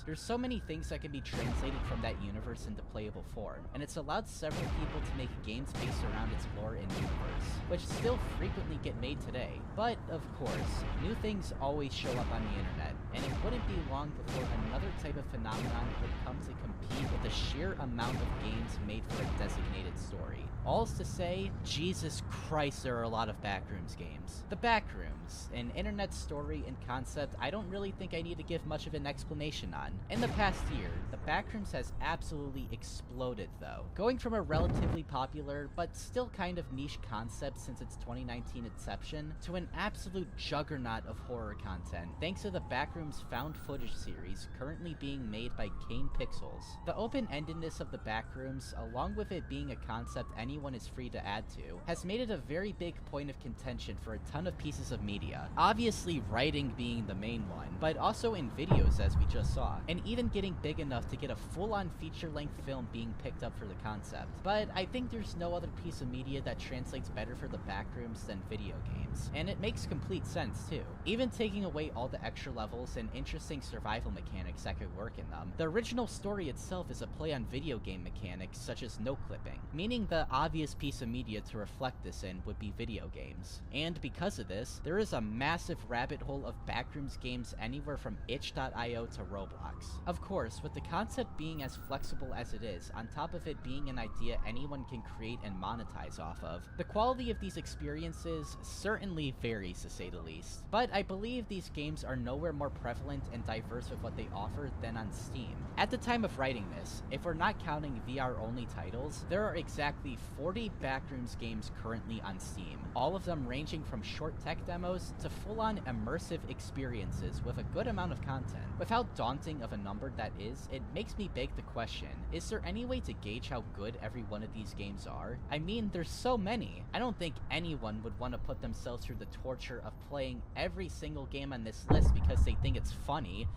There's so many things that can be translated from that universe into playable form, and it's allowed several people to make games based around its lore and universe, which still frequently get made today. But, of course, new things always show up on the internet, and it wouldn't be long before another type of phenomenon would come to compete with the sheer amount of games made for a designated story. All's to say, Jesus Christ, there are a lot of Backrooms games. The Backrooms, an internet story and concept I don't really think I need to give much of an explanation on. In the past year, the Backrooms has absolutely exploded though, going from a relatively popular but still kind of niche concept since its 2019 inception to an absolute juggernaut of horror content thanks to the Backrooms found footage series currently being made by Kane Pixels. The open-endedness of the Backrooms, along with it being a concept anyone is free to add to, has made it a very big point of contention for a ton of pieces of media. Obviously writing being the main one, but also in videos as we just saw, and even getting big enough to get a full-on feature-length film being picked up for the concept. But I think there's no other piece of media that translates better for the Backrooms than video games, and it makes complete sense too. Even taking away all the extra levels and interesting survival mechanics that could work in them, the original story itself is a play on video game mechanics such as note-clipping, meaning the obvious piece of media to reflect this in would be video games. And because of this, there is a massive rabbit hole of Backrooms games anywhere from itch.io to Roblox. Of course, with the concept being as flexible as it is, on top of it being an idea anyone can create and monetize off of, the quality of these experiences certainly varies to say the least. But I believe these games are nowhere more prevalent and diverse with what they offer than on Steam. At the time of writing this, if we're not counting VR-only titles, there are exactly 40 Backrooms games currently on Steam, all of them ranging from short tech demos to full-on immersive experiences with a good amount of content. With how daunting of a number that is, it makes me beg the question, is there any way to gauge how good every one of these games are? I mean, there's so many. I don't think anyone would want to put themselves through the torture of playing every single game on this list because they think it's funny.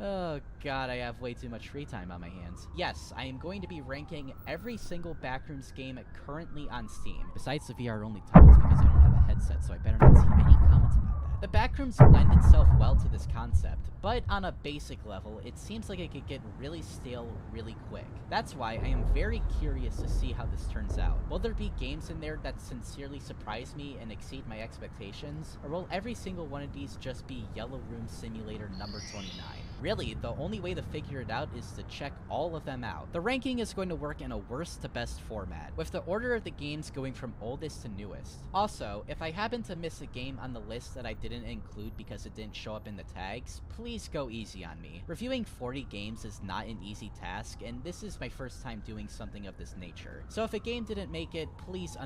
Oh god, I have way too much free time on my hands. Yes, I am going to be ranking every single Backrooms game currently on Steam, besides the VR-only titles because I don't have a headset, so I better not see any comments about that. The Backrooms lend itself well to this concept, but on a basic level, it seems like it could get really stale really quick. That's why I am very curious to see how this turns out. Will there be games in there that sincerely surprise me and exceed my expectations, or will every single one of these just be Yellow Room Simulator number 29? Really, the only way to figure it out is to check all of them out. The ranking is going to work in a worst to best format, with the order of the games going from oldest to newest. Also, if I happen to miss a game on the list that I didn't include because it didn't show up in the tags, please go easy on me. Reviewing 40 games is not an easy task, and this is my first time doing something of this nature. So if a game didn't make it, please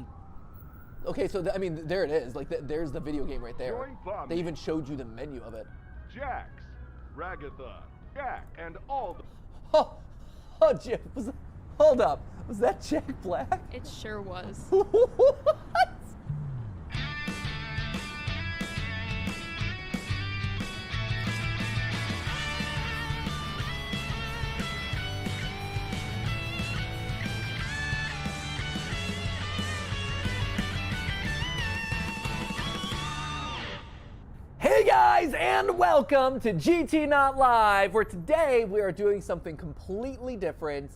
Okay, so I mean, there it is. Like, there's the video game right there. Join Bomb. They even showed you the menu of it. Jax, Ragatha, Jack, and all the... Oh, Jack, hold up. Was that Jack Black? It sure was. What? Hey guys, and welcome to GT Not Live, where today we are doing something completely different.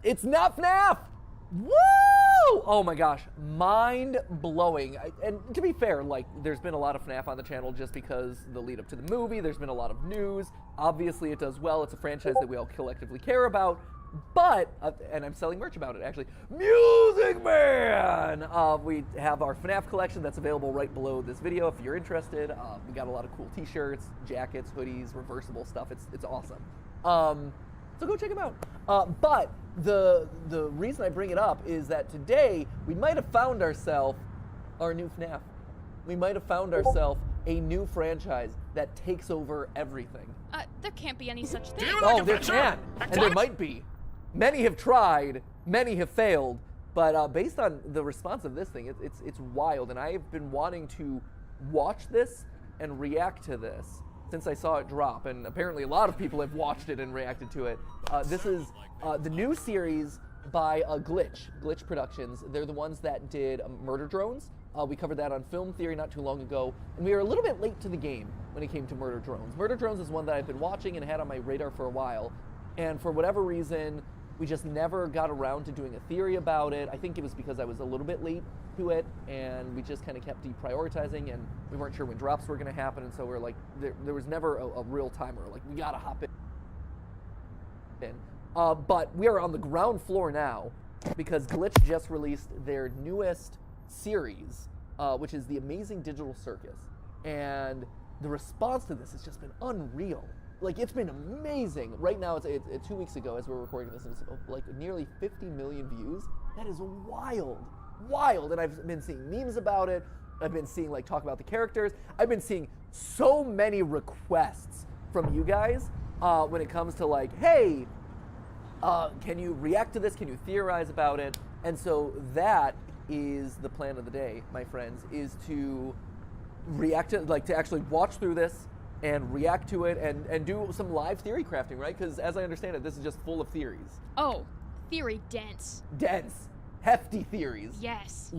It's not FNAF! Woo! Oh my gosh, mind-blowing. And to be fair, like, there's been a lot of FNAF on the channel just because the lead up to the movie, there's been a lot of news. Obviously it does well, it's a franchise that we all collectively care about. But, and I'm selling merch about it actually, Music Man! We have our FNAF collection that's available right below this video if you're interested. We got a lot of cool t-shirts, jackets, hoodies, reversible stuff. It's awesome. So go check them out. But the reason I bring it up is that today we might have found ourselves our new FNAF. We might have found ourselves a new franchise that takes over everything. There can't be any such thing. Oh, there can, and there might be. Many have tried, many have failed, but based on the response of this thing, it's wild, and I have been wanting to watch this and react to this since I saw it drop, and apparently a lot of people have watched it and reacted to it. This is the new series by Glitch Productions. They're the ones that did Murder Drones. We covered that on Film Theory not too long ago, and we are a little bit late to the game. when it came to Murder Drones. Murder Drones is one that I've been watching and had on my radar for a while, and for whatever reason, we just never got around to doing a theory about it. I think it was because I was a little bit late to it, and we just kind of kept deprioritizing, and we weren't sure when drops were going to happen, and so we're like, there was never a real timer. Like, we got to hop in. But we are on the ground floor now because Glitch just released their newest series, which is The Amazing Digital Circus. And the response to this has just been unreal. Like, it's been amazing. Right now, it's 2 weeks ago as we're recording this, and it's like nearly 50 million views. That is wild. And I've been seeing memes about it. I've been seeing like talk about the characters. I've been seeing so many requests from you guys when it comes to like, hey, can you react to this? Can you theorize about it? And so that is the plan of the day, my friends, is to react to, like, to actually watch through this and react to it and do some live theory crafting, right? Because as I understand it, this is just full of theories. Oh, theory dense. Dense, hefty theories. Yes.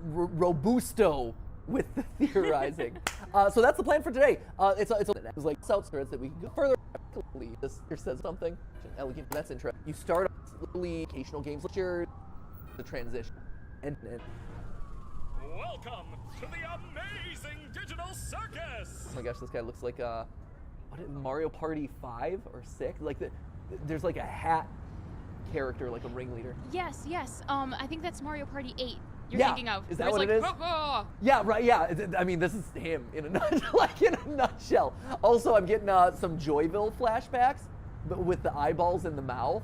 Robusto with the theorizing. So that's the plan for today. It's like self-service that we can go further. This here says something elegant. That's interesting. You start off occasional games lecture, the transition, and welcome to the Amazing Digital Circus. oh my gosh, this guy looks like Mario Party 5 or 6. Like there's like a hat character, like a ringleader. Yes. I think that's Mario Party 8. You're Yeah. thinking of. Is where that what it's it is? like, "Rah, rah." Yeah, right. Yeah, I mean, this is him in a nutshell. Also, I'm getting some Joyville flashbacks, but with the eyeballs in the mouth.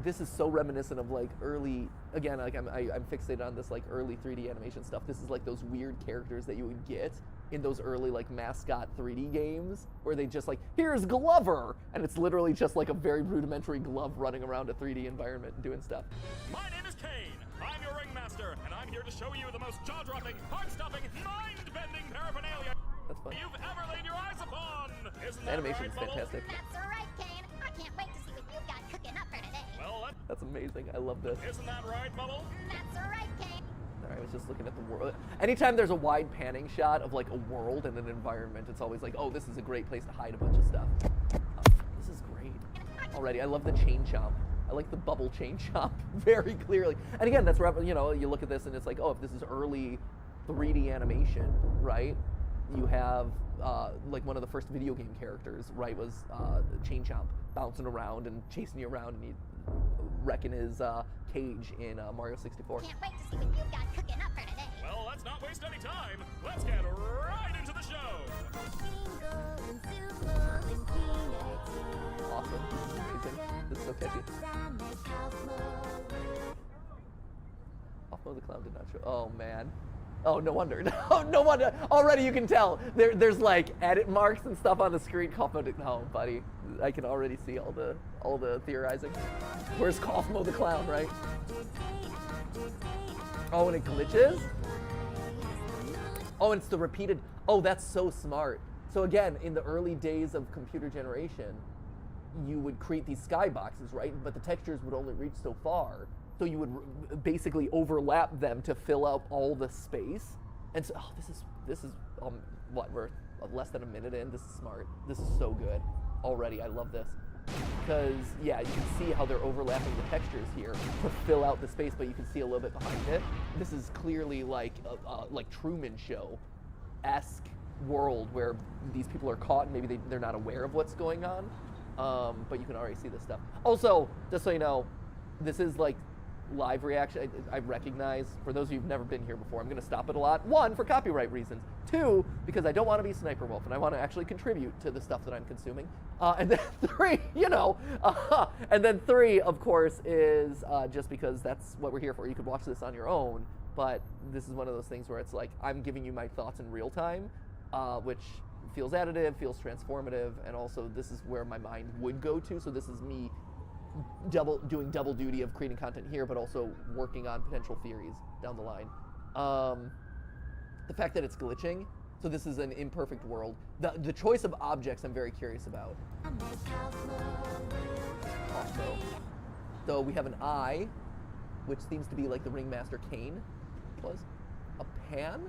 This is so reminiscent of like early. Again, like I'm fixated on this like early 3D animation stuff. This is like those weird characters that you would get in those early like mascot 3D games where they just like, here's Glover, and it's literally just like a very rudimentary glove running around a 3D environment and doing stuff. My name is Kane. I'm your ringmaster, and I'm here to show you the most jaw-dropping, heart-stopping, mind-bending paraphernalia That's fun. you've ever laid your eyes upon. Isn't that Animation is right, Bubbles? fantastic. That's right, Kane. I can't wait to see what you've got cooking up for today. Well, That's amazing. I love this. isn't that right, Bubbles? That's right, Kane. I was just looking at the world. Anytime there's a wide panning shot of like a world and an environment, it's always like, oh, this is a great place to hide a bunch of stuff. This is great. Already, I love the chain chomp. I like the bubble chain chomp very clearly. And again, that's where, you know, you look at this and it's like, oh, if this is early 3D animation, right? You have like one of the first video game characters, right, was Chain Chomp bouncing around and chasing you around and wrecking his cage in Mario 64. Can't wait to see what you've got cooking up for today. Well, let's not waste any time. Let's get right into the show. Awesome. This is amazing. This is so catchy. Offmo the Clown did not show. Oh, man. Oh, no wonder. No wonder. Already you can tell. There's like edit marks and stuff on the screen. Oh, buddy. I can already see all the theorizing. Where's Kaufmo the Clown, right? Oh, and it glitches? Oh, and it's the repeated. Oh, that's so smart. So again, in the early days of computer generation, you would create these skyboxes, right? But the textures would only reach so far. So you would basically overlap them to fill out all the space. And so, oh, this is what, we're less than a minute in. This is smart. This is so good already. I love this. Because, yeah, you can see how they're overlapping the textures here to fill out the space, but you can see a little bit behind it. This is clearly like Truman Show-esque world where these people are caught and maybe they're not aware of what's going on. But you can already see this stuff. Also, just so you know, this is like live reaction. I recognize, for those of you who've never been here before, I'm going to stop it a lot. 1, for copyright reasons. 2, because I don't want to be Sniper Wolf and I want to actually contribute to the stuff that I'm consuming. And then 3, you know, and then 3, of course, is just because that's what we're here for. You could watch this on your own, but this is one of those things where it's like, I'm giving you my thoughts in real time, which feels additive, feels transformative, and also this is where my mind would go to. So this is me doing double duty of creating content here, but also working on potential theories down the line. The fact that it's glitching, so this is an imperfect world. The choice of objects I'm very curious about. Also, so we have an eye, which seems to be like the Ringmaster Kane was. A pan,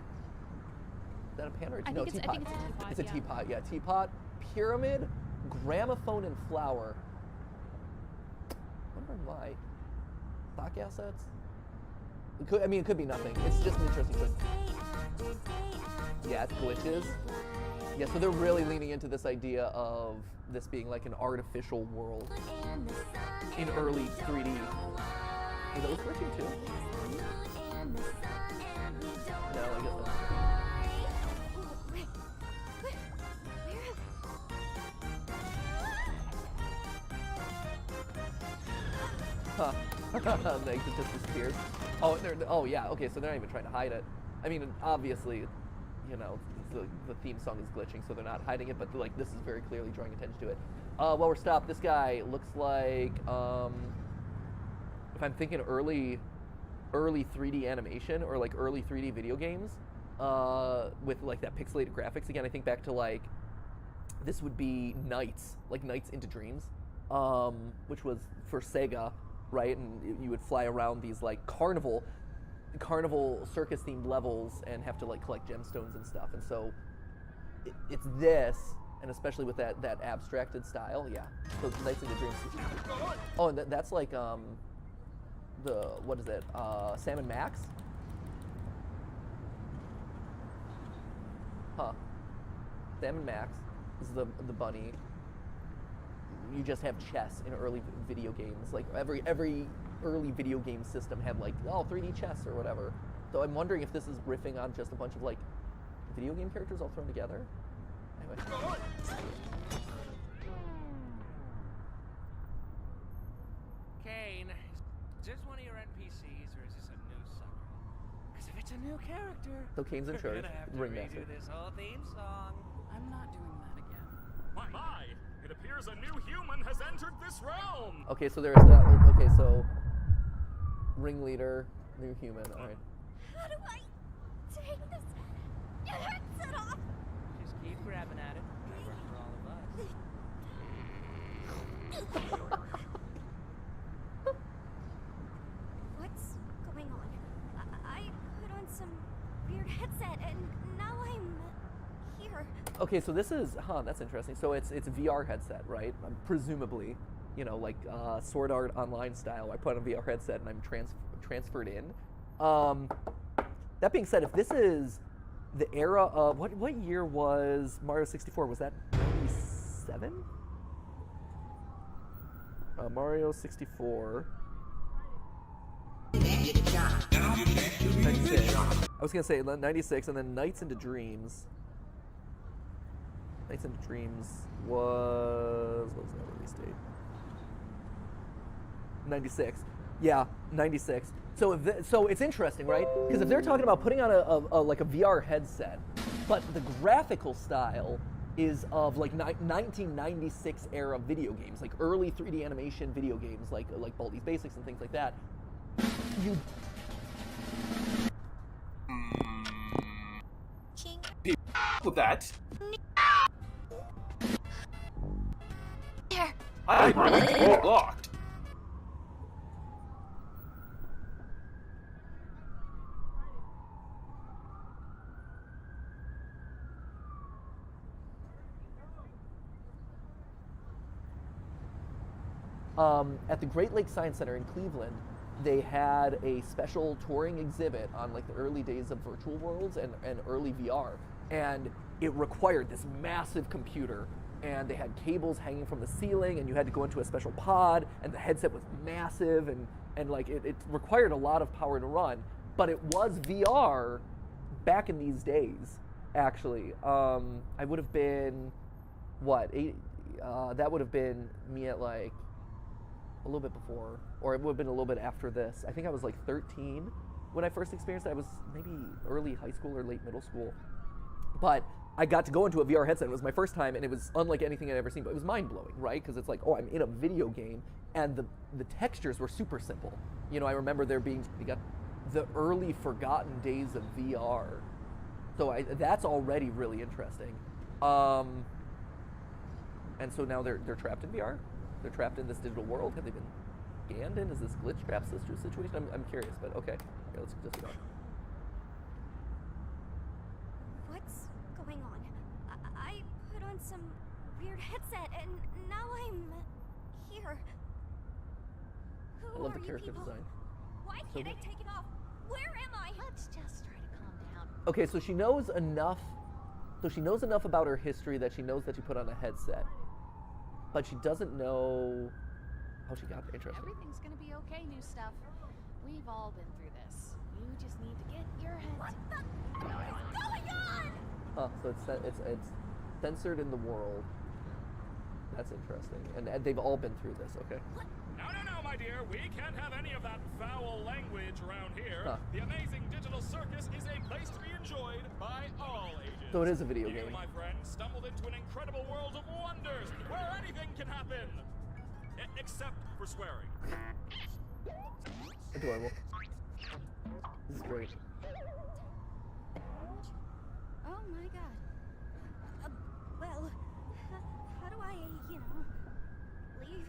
Is that a pan or a I no, think it's teapot? a teapot. It's a yeah. teapot, yeah. Teapot, pyramid, gramophone, and flower. Wondering why. Stock assets? It could, I mean, it could be nothing. It's just an interesting choice. Yeah, it's glitches. Yeah, so they're really leaning into this idea of this being like an artificial world in early 3D. Are those glitching too? No, I guess that's Huh. Like, it just disappears. Oh, oh yeah, okay, so they're not even trying to hide it. I mean, obviously, you know, the theme song is glitching, so they're not hiding it, but like, this is very clearly drawing attention to it. While we're stopped, this guy looks like, if I'm thinking early 3D animation or like early 3D video games, with like that pixelated graphics. Again, I think back to like, this would be Nights, like Nights into Dreams, which was for Sega, right? And you would fly around these like carnival circus themed levels and have to like collect gemstones and stuff. And so it's this, and especially with that abstracted style, yeah. So Nights into Dreams. Oh, and that's like what is it? Sam & Max? Huh. Sam & Max is the bunny. You just have chess in early video games. Like every early video game system had like 3D chess or whatever. So I'm wondering if this is riffing on just a bunch of like video game characters all thrown together. Anyway. Kane, is this one of your NPCs or is this a new sucker? Because if it's a new character, So Kane's in we're charge, gonna have to ringmaster. redo this whole theme song. I'm not doing that again. My! It appears a new human has entered this realm! Okay, so there's that. Okay, so ringleader, new human. All right. How do I take this headset off? Just keep grabbing at it. It works for all of us. What's going on? I put on some weird headset and now I'm here. Okay, so this is, that's interesting. So it's VR headset, right? Presumably, you know, like Sword Art Online style. I put on a VR headset and I'm transferred in. That being said, if this is the era of, what year was Mario 64? Was that 97? Mario 64. 96. I was gonna say 96, and then Nights into Dreams. Nights into Dreams was, what was that release date? 96. Yeah, 96. So so it's interesting, right? Because if they're talking about putting on a like a VR headset, but the graphical style is of like 1996 era video games, like early 3D animation video games, like Baldi's Basics and things like that. You with that. There. I'm blocked. At the Great Lakes Science Center in Cleveland, they had a special touring exhibit on like the early days of virtual worlds and early VR, and it required this massive computer, and they had cables hanging from the ceiling, and you had to go into a special pod, and the headset was massive, and like it required a lot of power to run, but it was VR back in these days, actually. I would have been, that would have been me at like a little bit before, or it would have been a little bit after this. I think I was like 13 when I first experienced it. I was maybe early high school or late middle school. But I got to go into a VR headset. It was my first time, and it was unlike anything I'd ever seen, but it was mind-blowing, right? Because it's like, oh, I'm in a video game, and the textures were super simple. You know, I remember we got the early forgotten days of VR. So that's already really interesting. And so now they're trapped in VR? They're trapped in this digital world? Have they been scanned in? Is this glitch trap situation? I'm curious, but okay. Let's just go. What's some weird headset, and now I'm here. Who I love are the you character people? design. Why So can't I good. take it off? Where am I? Let's just try to calm down. Okay, so she knows enough. So she knows enough about her history that she knows that she put on a headset, but she doesn't know how she got there. Interesting. Everything's gonna be okay, new stuff. We've all been through this. You just need to get your head. What the is going on? Huh? So it's censored in the world. That's interesting, and they've all been through this. Okay. No, my dear. We can't have any of that foul language around here. Huh. The amazing digital circus is a place to be enjoyed by all ages. So it is a video You, game. my friend, stumbled into an incredible world of wonders where anything can happen. Except for swearing. Adorable. This is great. Oh my god. Well, how do I, leave?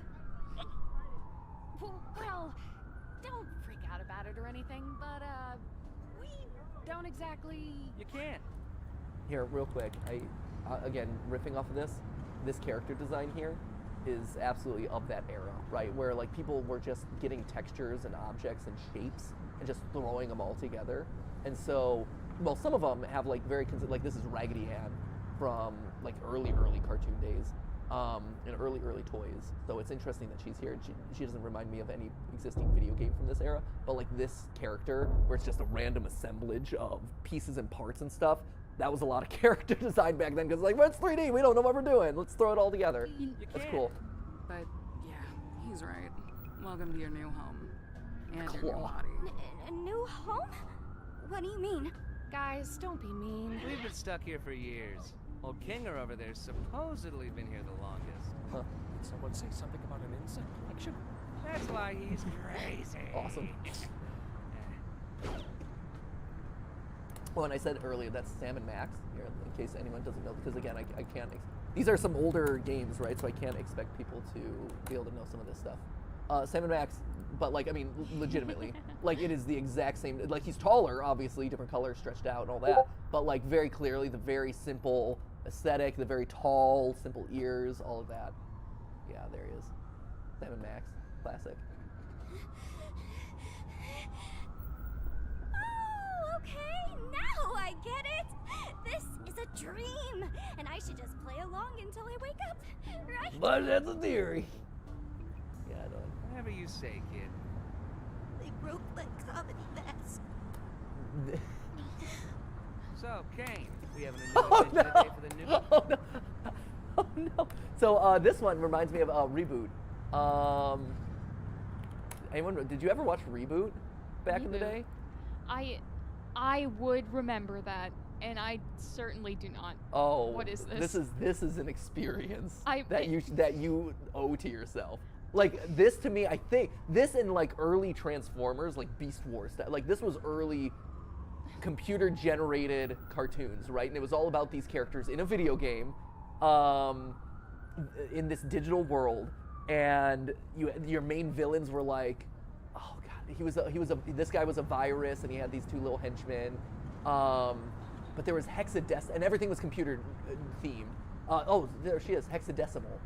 Well, don't freak out about it or anything, but, we don't exactly... You can't. Here, real quick. Again, riffing off of this character design here is absolutely of that era, right? Where like people were just getting textures and objects and shapes and just throwing them all together. And so, well, some of them have like like this is Raggedy Ann from like early cartoon days, and early toys. So it's interesting that she's here. She doesn't remind me of any existing video game from this era, but like this character where it's just a random assemblage of pieces and parts and stuff. That was a lot of character design back then, because like, well, it's 3D, we don't know what we're doing. Let's throw it all together. That's can't. cool. But yeah, he's right. Welcome to your new home. And your new Claw. body. A new home? What do you mean? Guys, don't be mean. We've been stuck here for years. Old Kinger over there's supposedly been here the longest. Huh. Did someone say something about an insect collection? That's why he's crazy. Awesome. Well, and I said earlier, that's Sam and Max, here, in case anyone doesn't know, because again, I can't, these are some older games, right, so I can't expect people to be able to know some of this stuff. Sam and Max, but like, I mean, legitimately, like it is the exact same, like he's taller, obviously, different colors stretched out and all that, but like very clearly the very simple aesthetic, the very tall, simple ears, all of that. Yeah, there he is. Sam and Max, classic. Oh, okay, now I get it. This is a dream, and I should just play along until I wake up, right? But that's a theory. Yeah, I don't. Whatever you say, kid. They broke my comedy mask. So, Kane, we having a new Oh adventure no! today for the new... Oh no! Oh no! So this one reminds me of Reboot. Anyone? Did you ever watch Reboot back in the Reboot? day? I would remember that, and I certainly do not. Oh, What is this? This is an experience I- that you owe to yourself. Like this to me, I think this and like early Transformers, like Beast Wars, like this was early computer generated cartoons, right? And it was all about these characters in a video game, in this digital world, and your main villains were like, oh god, this guy was a virus, and he had these two little henchmen, but there was Hexadecimal, and everything was computer themed. Oh, there she is, Hexadecimal.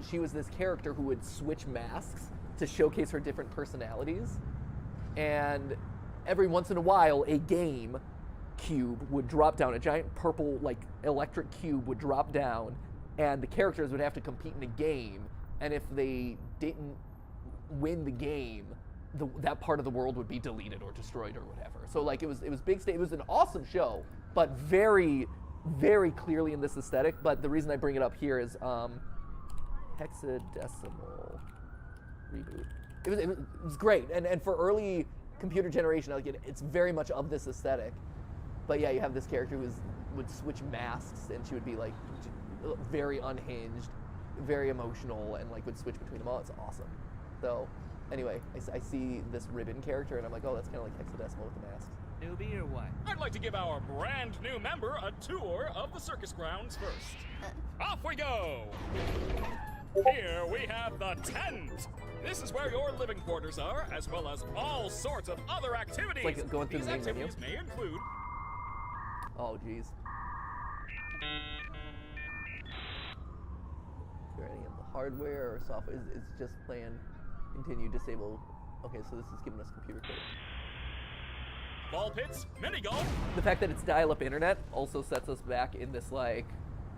She was this character who would switch masks to showcase her different personalities, and every once in a while a game cube would drop down, a giant purple like electric cube would drop down, and the characters would have to compete in a game, and if they didn't win the game, that part of the world would be deleted or destroyed or whatever. So like it was big state. It was an awesome show, but very, very clearly in this aesthetic. But the reason I bring it up here is Hexadecimal Reboot. It was great, and for early computer generation, like it's very much of this aesthetic. But yeah, you have this character who would switch masks, and she would be like very unhinged, very emotional, and like would switch between them all. It's awesome. So anyway, I see this ribbon character, and I'm like, oh, that's kind of like Hexadecimal with the mask. Newbie or what? I'd like to give our brand new member a tour of the circus grounds first. Off we go! Here we have the tent. This is where your living quarters are, as well as all sorts of other activities. It's like going through These the main menu. activities may include Oh, geez. enter any of the hardware or software. It's just plan, continue, disable. Okay, so this is giving us computer code. Ball pits, mini golf. The fact that it's dial-up internet also sets us back in this like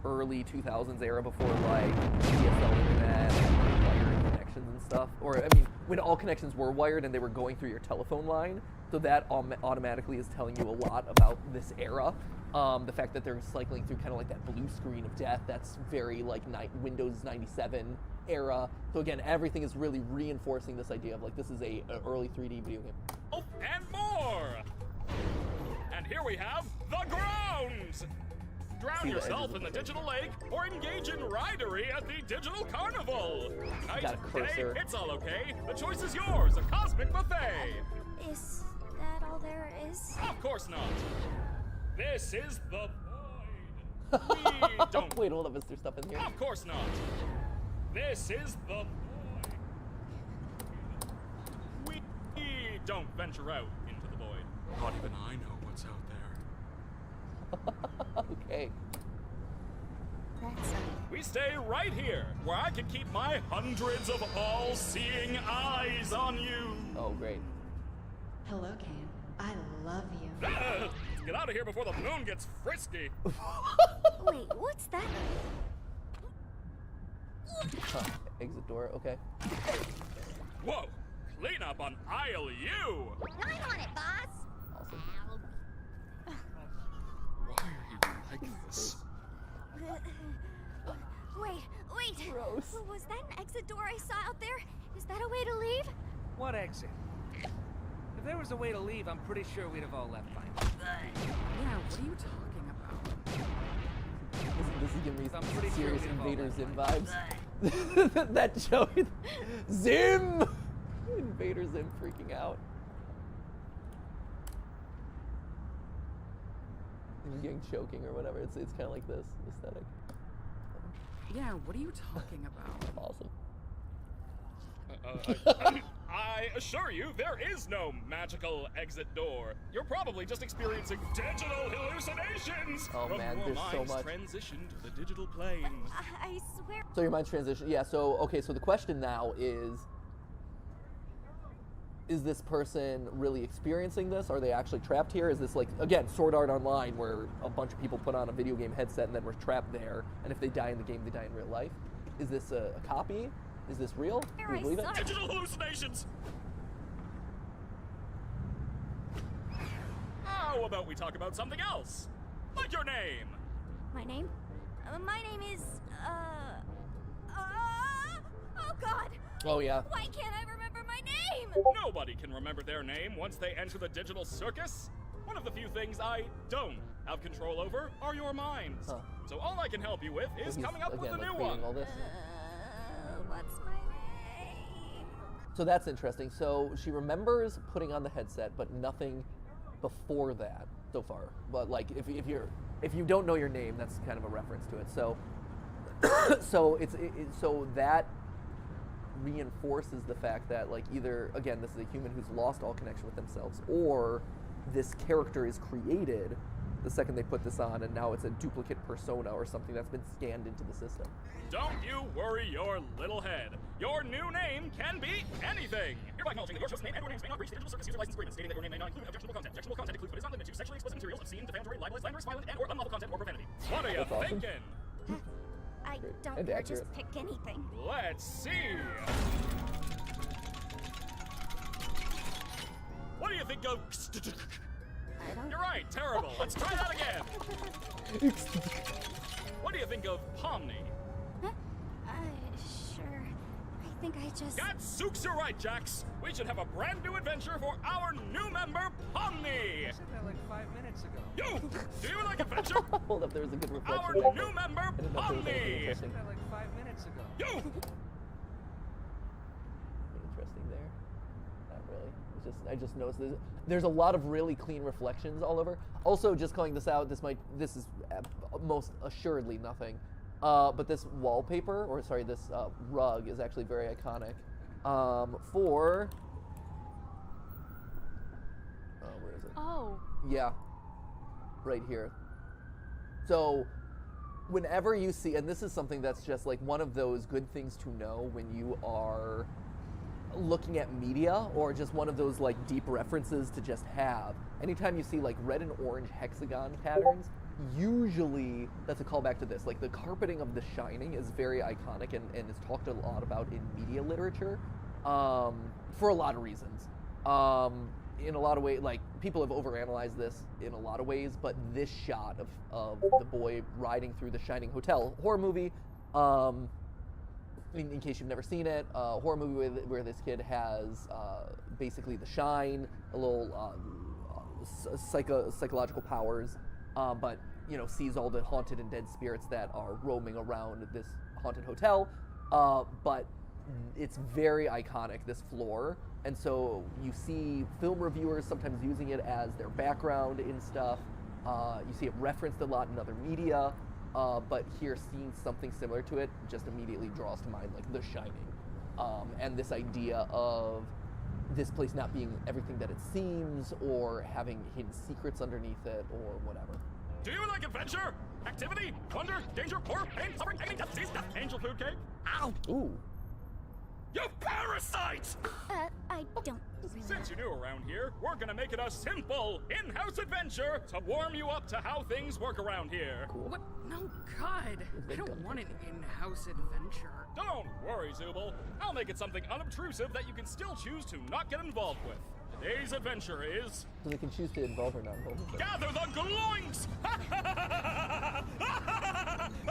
early 2000s era before like DSL internet and wired connections and stuff. Or I mean, when all connections were wired and they were going through your telephone line, so that automatically is telling you a lot about this era. The fact that they're cycling through kind of like that blue screen of death, that's very like Windows 97 era. So again, everything is really reinforcing this idea of like this is a early 3D video game. Oh, and more! And here we have the grounds! Drown See the yourself edges in of the the digital lake or engage in ridery at the digital carnival. Night, Got a day, cursor. it's all okay. The choice is yours, a cosmic buffet. Is that all there is? Of course not. This is the void. We don't. Wait, hold up, is there stuff in here? Of course not. This is the void. We don't venture out into the void. Not even I know what's out there. Okay. That's We stay right here, where I can keep my hundreds of all-seeing eyes on you. Oh, great. Hello, Kane. I love you. Ah, let's get out of here before the moon gets frisky. Wait, what's that? Exit door, okay. Whoa, clean up on aisle U. I'm on it, boss. Awesome. Why are you like this? Wait. Gross. Was that an exit door I saw out there? Is that a way to leave? What exit? If there was a way to leave, I'm pretty sure we'd have all left by now. Yeah, what are you talking about? This is giving me I'm some pretty sure serious we'd have all Invader left Zim by vibes. That show, Zim! Invader Zim freaking out. He's getting choking or whatever. It's kind of like this aesthetic. Yeah, what are you talking about? Awesome. I assure you, there is no magical exit door. You're probably just experiencing digital hallucinations. Oh, from man, your there's so mind's much. transition to the digital plane. I swear. So your mind transition. Yeah, so, okay, so the question now is this person really experiencing this? Are they actually trapped here? Is this like, again, Sword Art Online, where a bunch of people put on a video game headset and then we're trapped there, and if they die in the game, they die in real life? Is this a copy? Is this real? Do we believe it? Digital hallucinations! How about we talk about something else? Like your name! My name? My name is, oh God! Oh, yeah. Why can't I remember my name? Nobody can remember their name once they enter the digital circus. One of the few things I don't have control over are your minds. Huh. So all I can help you with is He's, coming up with again, a like, new creating one. all this. What's my name? So that's interesting. So she remembers putting on the headset, but nothing before that so far. But like, if you don't know your name, that's kind of a reference to it. So, so that reinforces the fact that like either again this is a human who's lost all connection with themselves, or this character is created the second they put this on, and now it's a duplicate persona or something that's been scanned into the system. Don't you worry your little head. Your new name can be anything. Hereby acknowledging that your chosen name and or names may not breach the digital circus user license agreement, stating that your name may not include objectionable content. Objectionable content includes but is not limited to sexually explicit materials, obscene, defamatory, libelous, slanderous, violent, and or unlawful content or profanity. What are you That's awesome. thinking? I don't And know, accurate. just pick anything. Let's see. What do you think of? I don't. You're right, terrible. Let's try that again. What do you think of Pomni? Sure. I think I just. Gadzooks, you're right, Jax. We should have a brand new adventure for our new member, Pomni. I said that like 5 minutes ago. You! Do you like adventure? Hold up, there was a good reflection. Our there. new member, I didn't know if there was anything Pomni. I interesting, said that like 5 minutes ago. You! interesting there. Not really. It's just I just noticed there's a lot of really clean reflections all over. Also, just calling this out, this is most assuredly nothing. But this wallpaper, or sorry, this rug is actually very iconic. For where is it? Oh, Yeah, right here. So whenever you see, and this is something that's just like one of those good things to know when you are looking at media, or just one of those like deep references to just have. Anytime you see like red and orange hexagon patterns, usually that's a callback to this. Like the carpeting of The Shining is very iconic and is talked a lot about in media literature for a lot of reasons. In a lot of ways, like people have overanalyzed this in a lot of ways, but this shot of the boy riding through the Shining Hotel horror movie, in case you've never seen it, horror movie where this kid has basically the shine, a little psychological powers, but you know, sees all the haunted and dead spirits that are roaming around this haunted hotel. But it's very iconic, this floor, and so you see film reviewers sometimes using it as their background in stuff. You see it referenced a lot in other media. But here, seeing something similar to it just immediately draws to mind like The Shining, and this idea of this place not being everything that it seems, or having hidden secrets underneath it, or whatever. Do you like adventure, activity, wonder, danger, horror, pain, suffering, agony, death, disease, death, angel food cake? Ow! Ooh. You parasite! I don't really... Since you're new around here, we're gonna make it a simple in-house adventure to warm you up to how things work around here. Cool. What? No, God. I don't want an in-house adventure. Don't worry, Zooble. I'll make it something unobtrusive that you can still choose to not get involved with. Today's adventure is... So they can choose to involve or not involve. Gather the gloinks!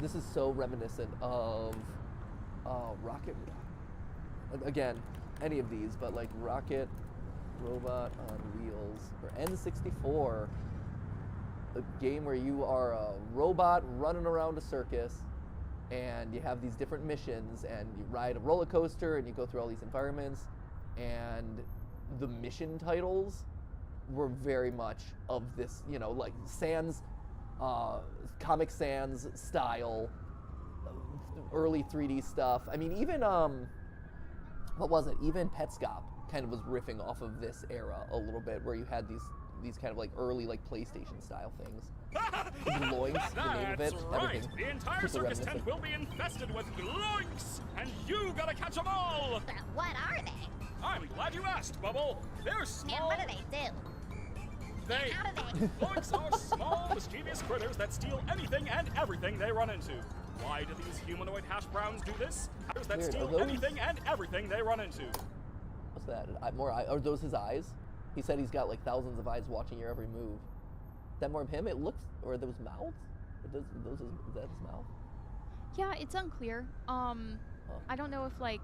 This is so reminiscent of Rocket... Again, any of these, but like Rocket Robot on Wheels, or N64, a game where you are a robot running around a circus, and you have these different missions, and you ride a roller coaster, and you go through all these environments, and the mission titles were very much of this, you know, like Sans, Comic Sans style, early 3D stuff. I mean, even what was it? Even Petscop kind of was riffing off of this era a little bit, where you had these kind of like early like PlayStation style things. Gloinks, the name of it, That's right. everything. The entire circus tent will be infested with gloinks, and you gotta catch them all. But what are they? I'm glad you asked, Bubble. They're small. And what do they do? They How do they? gloinks are small, mischievous critters that steal anything and everything they run into. Why do these humanoid hash browns do this? Critters that Weird. steal Are those- anything and everything they run into. What's that? Are those his eyes? He said he's got like thousands of eyes watching your every move. Is that more of him? It looks, or are those mouths? Is that his mouth? Yeah, it's unclear. I don't know if like,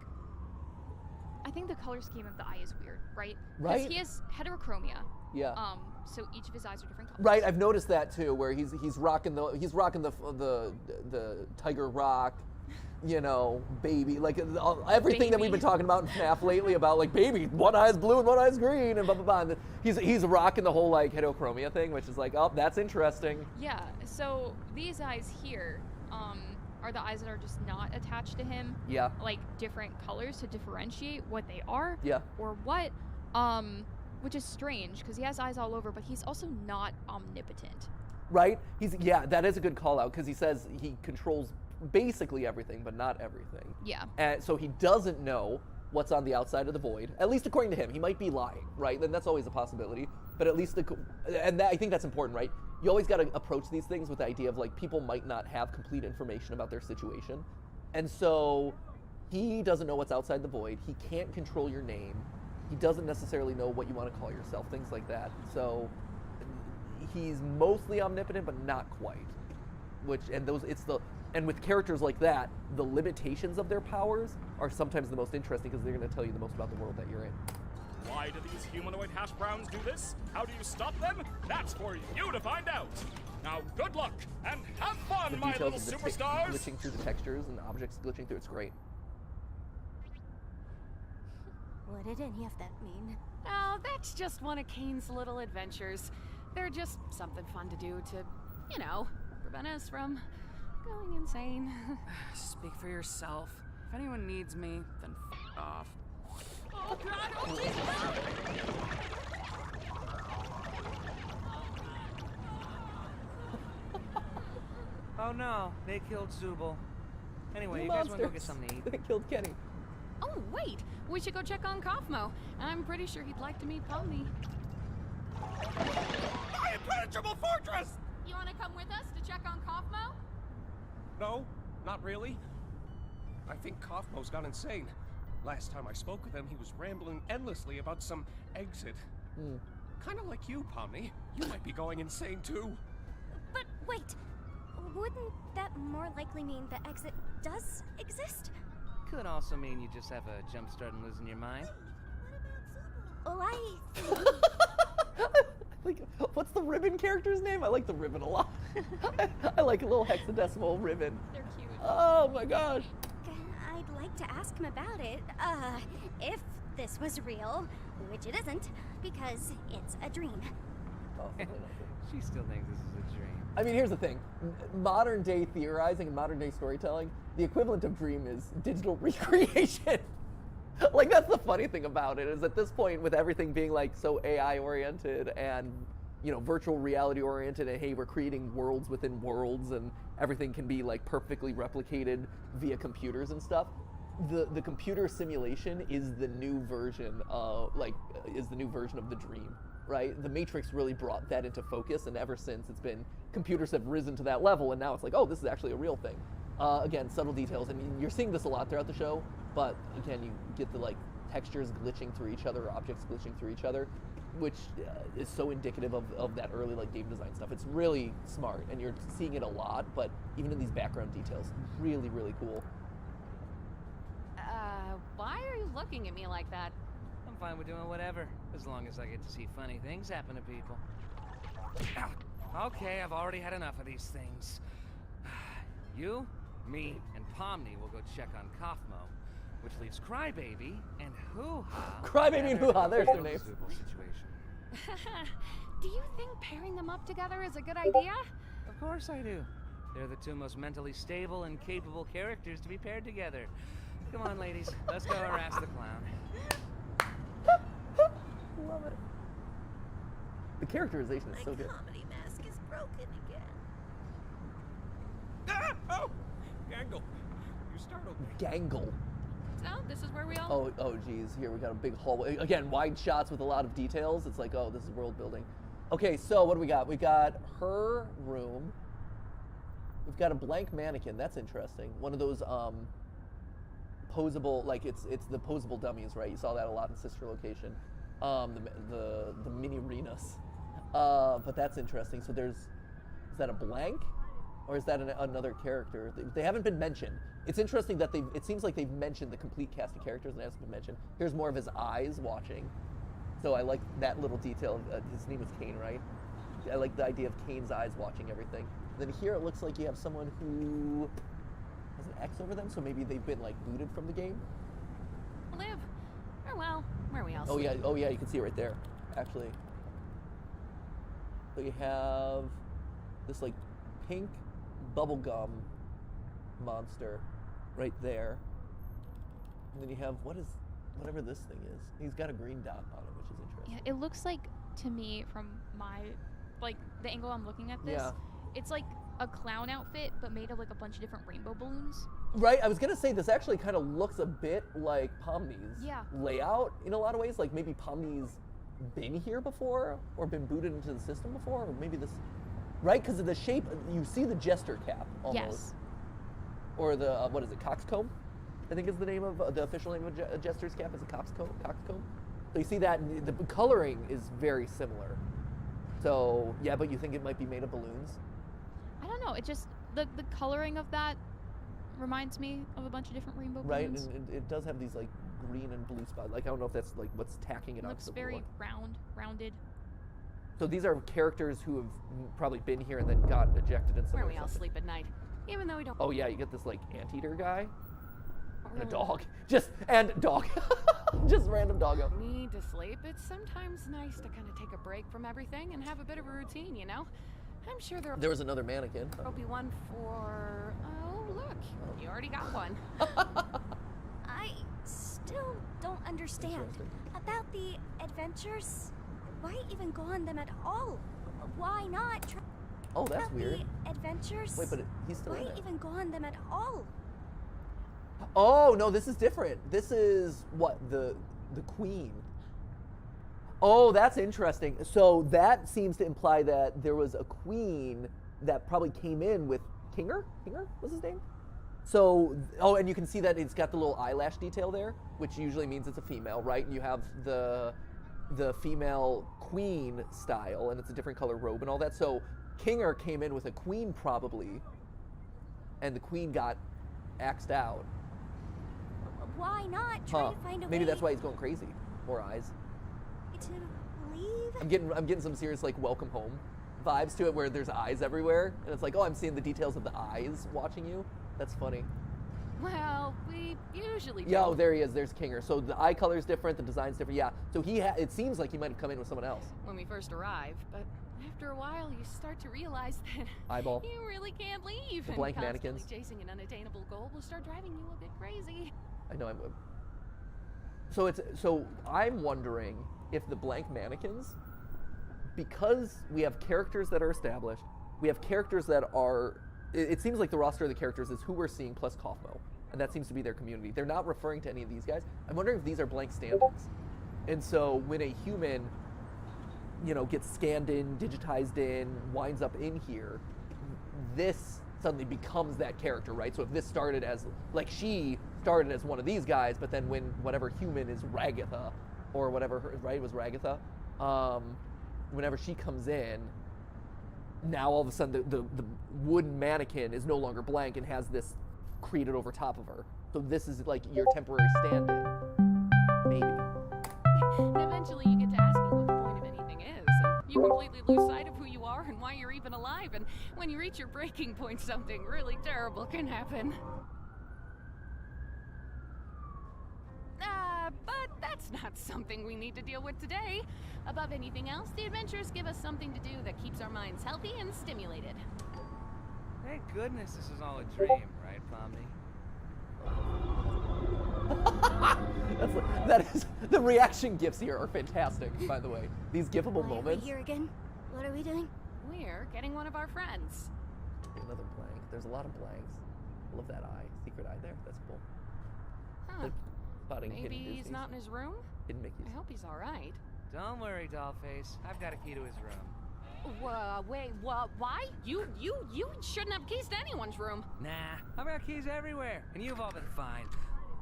I think the color scheme of the eye is weird, right? Right. Because he has heterochromia. Yeah. So each of his eyes are different colors. Right, I've noticed that too, where he's rocking the Tiger Rock, you know, baby, like everything that we've been talking about in FNAF lately about like baby, one eye's blue and one eye's green and blah blah blah. And he's rocking the whole like heterochromia thing, which is like, oh, that's interesting. Yeah. So these eyes here, are the eyes that are just not attached to him. Yeah. Like different colors to differentiate what they are. Yeah. Or what. Which is strange because he has eyes all over, but he's also not omnipotent. Right? Yeah, that is a good call out because he says he controls basically everything, but not everything. Yeah. And so he doesn't know what's on the outside of the void, at least according to him. He might be lying, right? Then that's always a possibility. But at least, I think that's important, right? You always got to approach these things with the idea of like people might not have complete information about their situation. And so he doesn't know what's outside the void. He can't control your name. He doesn't necessarily know what you want to call yourself, things like that. So he's mostly omnipotent, but not quite. And with characters like that, the limitations of their powers are sometimes the most interesting because they're going to tell you the most about the world that you're in. Why do these humanoid hash browns do this? How do you stop them? That's for you to find out. Now, good luck and have fun, The my little details of the superstars. glitching through the textures and objects glitching through, it's great. What did any of that mean? Oh, that's just one of Kane's little adventures. They're just something fun to do to, you know, prevent us from going insane. Speak for yourself. If anyone needs me, then f off. Oh, God! Oh, Jesus! Oh no, they killed Zubul. Anyway, You you guys want to go get monsters. something to eat? They killed Kenny. Oh, wait! We should go check on Kaufmo. I'm pretty sure he'd like to meet Pomni. My impenetrable fortress! You want to come with us to check on Kaufmo? No, not really. I think Kaufmo's gone insane. Last time I spoke with him, he was rambling endlessly about some exit. Kind of like you, Pomni. You might be going insane too. But wait, wouldn't that more likely mean the exit does exist? Could also mean you just have a jump start and losing your mind. Well, I Like, what's the Ribbon character's name? I like the Ribbon a lot. I like a little hexadecimal Ribbon. They're cute. Oh my gosh. I'd like to ask him about it. If this was real, which it isn't, because it's a dream. She still thinks this is a dream. I mean, here's the thing. Modern day theorizing and modern day storytelling, the equivalent of dream is digital recreation. Like, that's the funny thing about it, is at this point, with everything being like so AI oriented and, you know, virtual reality oriented, and hey, we're creating worlds within worlds and everything can be like perfectly replicated via computers and stuff. The computer simulation is the new version of the dream, right? The Matrix really brought that into focus, and ever since it's been, computers have risen to that level, and now it's like, oh, this is actually a real thing. Again, subtle details, and you're seeing this a lot throughout the show, but again, you get the like textures glitching through each other, objects glitching through each other, which is so indicative of that early like game design stuff. It's really smart, and you're seeing it a lot, but even in these background details, really, really cool. Why are you looking at me like that? I'm fine with doing whatever, as long as I get to see funny things happen to people. Ow. Okay, I've already had enough of these things. You, me, and Pomni will go check on Kaufmo, which leaves Crybaby and Hoo-Ha. Crybaby and Hoo-Ha, there's their names. Situation. Do you think pairing them up together is a good idea? Of course I do. They're the two most mentally stable and capable characters to be paired together. Come on, ladies, let's go harass the clown. Love it. The characterization is so good. comedy mask is broken again. Ah! Oh! Gangle, you startled me. Gangle. So, this is where we all... Oh geez, here we got a big hallway. Again, wide shots with a lot of details. It's like, oh, this is world building. Okay, so what do we got? We got her room. We've got a blank mannequin. That's interesting. One of those posable, like it's the posable dummies, right? You saw that a lot in Sister Location. The mini arenas. But that's interesting. So is that a blank? Or is that another character? They haven't been mentioned. It's interesting that it seems like they've mentioned the complete cast of characters and it hasn't been mentioned. Here's more of his eyes watching. So I like that little detail. His name is Kane, right? I like the idea of Kane's eyes watching everything. Then here it looks like you have someone who has an X over them, so maybe they've been like booted from the game. Live. Or well, where we all Oh sleep. yeah, you can see it right there, actually. So you have this like pink bubblegum monster right there. And then you have whatever this thing is. He's got a green dot on it, which is interesting. Yeah, it looks like, to me, from the angle I'm looking at this, it's like a clown outfit, but made of like a bunch of different rainbow balloons. Right, I was gonna say this actually kind of looks a bit like Pomni's layout in a lot of ways. Like maybe Pomni's been here before, or been booted into the system before, or maybe this, right? Because of the shape, you see the jester cap almost, Yes. or the what is it, coxcomb? I think is the name of the official name of a jester's cap is a coxcomb. So you see that and the coloring is very similar. So yeah, but you think it might be made of balloons? I don't know. It just the coloring of that reminds me of a bunch of different rainbow Right, balloons. and it does have these like green and blue spots. Like I don't know if that's like what's tacking it Looks up. very rounded. So these are characters who have probably been here and then got ejected in some Where way we or all something. sleep at night. Even though we don't... Oh yeah, you get this like anteater guy and a really dog. Just random doggo. need to sleep. It's sometimes nice to kind of take a break from everything and have a bit of a routine, you know? I'm sure There was another mannequin. there'll be one for... Oh, look. You already got one. I still don't understand. About the adventures, why even go on them at all? Why not Oh, that's But weird. The adventures. Wait, but he's still in Why it. even go on them at all? Oh no, this is different. This is what the queen. Oh, that's interesting. So that seems to imply that there was a queen that probably came in with Kinger. Kinger was his name. So oh, and you can see that it's got the little eyelash detail there, which usually means it's a female, right? And you have the female queen style, and it's a different color robe and all that. So Kinger came in with a queen probably, and the queen got axed out. Why not try to find a way? Maybe that's why he's going crazy. More eyes. To leave? I'm getting some serious like Welcome Home vibes to it, where there's eyes everywhere, and it's like, oh, I'm seeing the details of the eyes watching you. That's funny. Well, we usually do. Yeah, oh, there he is. There's Kinger. So the eye color is different, the design's different. Yeah. So it seems like he might have come in with someone else. When we first arrive, but after a while, you start to realize that Eyeball. you really can't leave. The blank and mannequins. Chasing an unattainable goal will start driving you a bit crazy. I know. So I'm wondering if the blank mannequins, because we have characters that are established, we have characters that are. It seems like the roster of the characters is who we're seeing plus Kaufmo, and that seems to be their community. They're not referring to any of these guys. I'm wondering if these are blank stand-ins. And so when a human, gets scanned in, digitized in, winds up in here, this suddenly becomes that character, right? So if this started as, she started as one of these guys, but then when whatever human is Ragatha, or whatever, right, it was Ragatha, whenever she comes in, now all of a sudden the wooden mannequin is no longer blank and has this created over top of her. So this is like your temporary stand-in, maybe. And eventually you get to asking what the point of anything is, and you completely lose sight of who you are and why you're even alive, and when you reach your breaking point, something really terrible can happen. But that's not something we need to deal with today. Above anything else, the adventures give us something to do that keeps our minds healthy and stimulated. Thank goodness this is all a dream, right, That Pomni? is, the reaction gifs here are fantastic, by the way. These gifable Why moments. Are we here again? What are we doing? We're getting one of our friends. Another blank. There's a lot of blanks. I love that eye. Secret eye there. That's cool. Huh. They're spotting Maybe hidden he's Disneys. not in his room? Hidden Mickeys. I hope he's alright. Don't worry, Dollface. I've got a key to his room. Wait, why? You shouldn't have keys to anyone's room. Nah, I've got keys everywhere, and you've all been fine.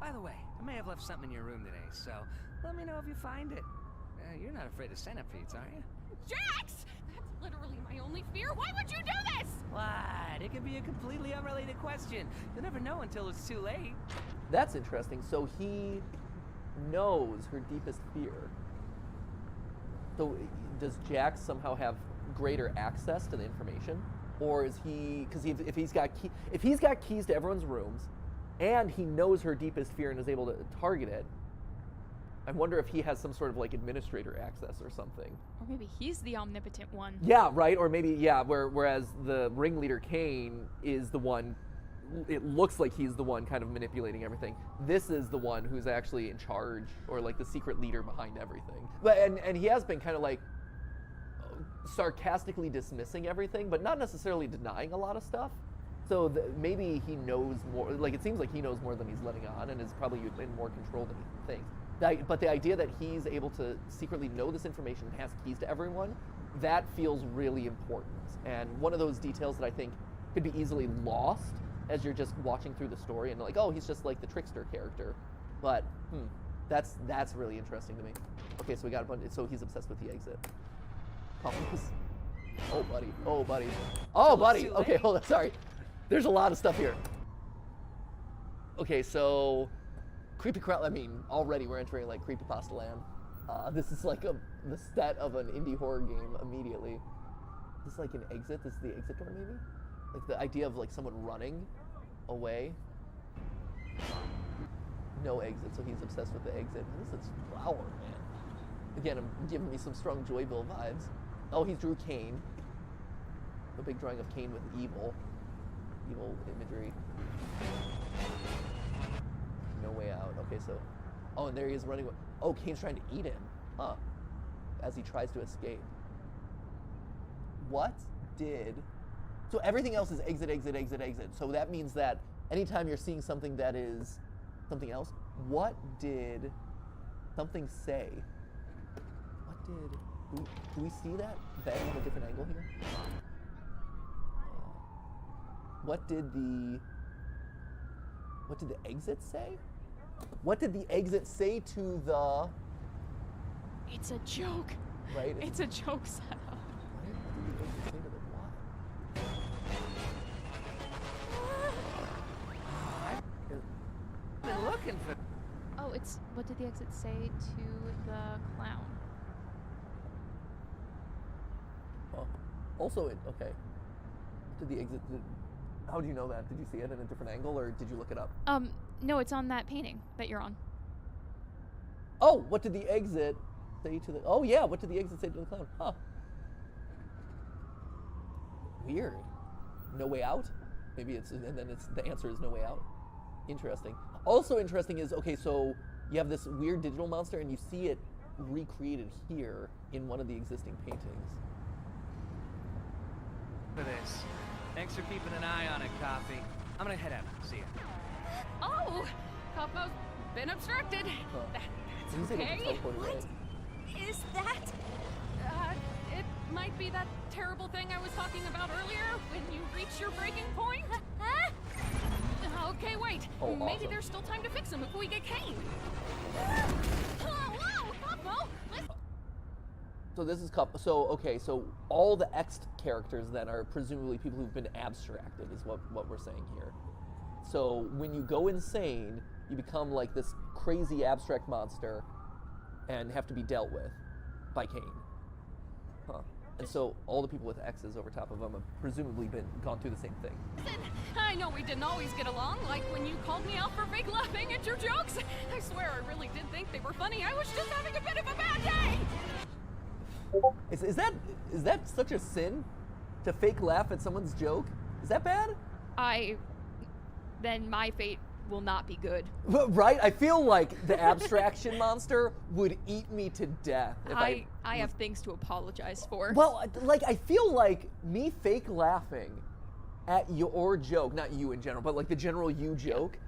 By the way, I may have left something in your room today, so let me know if you find it. You're not afraid of centipedes, are you? Jax! That's literally my only fear. Why would you do this? What? It could be a completely unrelated question. You'll never know until it's too late. That's interesting. So he knows her deepest fear. So does Jax somehow have greater access to the information, or is he? Because if he's got keys to everyone's rooms, and he knows her deepest fear and is able to target it, I wonder if he has some sort of administrator access or something. Or maybe he's the omnipotent one. Yeah, right. Or maybe whereas the ringleader Kane is the one. It looks like he's the one kind of manipulating everything. This is the one who's actually in charge, or the secret leader behind everything. But and he has been kind of sarcastically dismissing everything, but not necessarily denying a lot of stuff. So maybe he knows more. It seems like he knows more than he's letting on, and is probably in more control than he thinks. But the idea that he's able to secretly know this information and has keys to everyone, that feels really important. And one of those details that I think could be easily lost as you're just watching through the story and oh, he's just like the trickster character. But that's really interesting to me. Okay, so we got a bunch. So he's obsessed with the exit. Oh, buddy. Oh, buddy. Oh, buddy. Okay, hold on. Sorry. There's a lot of stuff here. Okay, so creepy crowd. I mean, already we're entering creepypasta land. This is the set of an indie horror game immediately. Is this an exit? This is the exit door, maybe? The idea of someone running away. No exit, so he's obsessed with the exit. This is Flower, man. Again, I'm giving me some strong Joyville vibes. Oh, he drew Cain. A big drawing of Cain with evil imagery. No way out. Okay, so, and there he is running away. Oh, Cain's trying to eat him, as he tries to escape. What did So everything else is exit, exit, exit, exit. So that means that anytime you're seeing something that is something else, what did something say? What did, do we see that bed from a different angle here? What did the exit say? What did the exit say to the... It's a joke. Right? It's a joke setup. What did the exit say to the what? I've been looking for... Oh, it's what did the exit say to the clown? Oh. Also, okay. Did the exit... How do you know that? Did you see it in a different angle, or did you look it up? No, it's on that painting that you're on. Oh, what did the exit say to the... Oh, yeah, what did the exit say to the clown? Huh. Weird. No Way Out? Maybe it's... And then the answer is No Way Out. Interesting. Also interesting is, okay, so you have this weird digital monster, and you see it recreated here in one of the existing paintings. For this. Thanks for keeping an eye on it, Coffee. I'm gonna head out. See ya. Oh, Kaufmo's been obstructed. That's okay. What is that? It might be that terrible thing I was talking about earlier when you reach your breaking point. Okay, wait. Oh, Maybe awesome. there's still time to fix him if we get Kane. Whoa, Kaufmo, listen. So this is so okay. So all the X characters then are presumably people who've been abstracted, is what we're saying here. So when you go insane, you become like this crazy abstract monster, and have to be dealt with by Kane. Huh. And so all the people with X's over top of them have presumably gone through the same thing. Listen, I know we didn't always get along, like when you called me out for fake laughing at your jokes. I swear I really did think they were funny. I was just having a bit of a bad day. Is that such a sin? To fake laugh at someone's joke? Is that bad? Then my fate will not be good. Right? I feel like the abstraction monster would eat me to death. If I have things to apologize for. Well, like, I feel like me fake laughing at your joke, not you in general, but like the general you joke,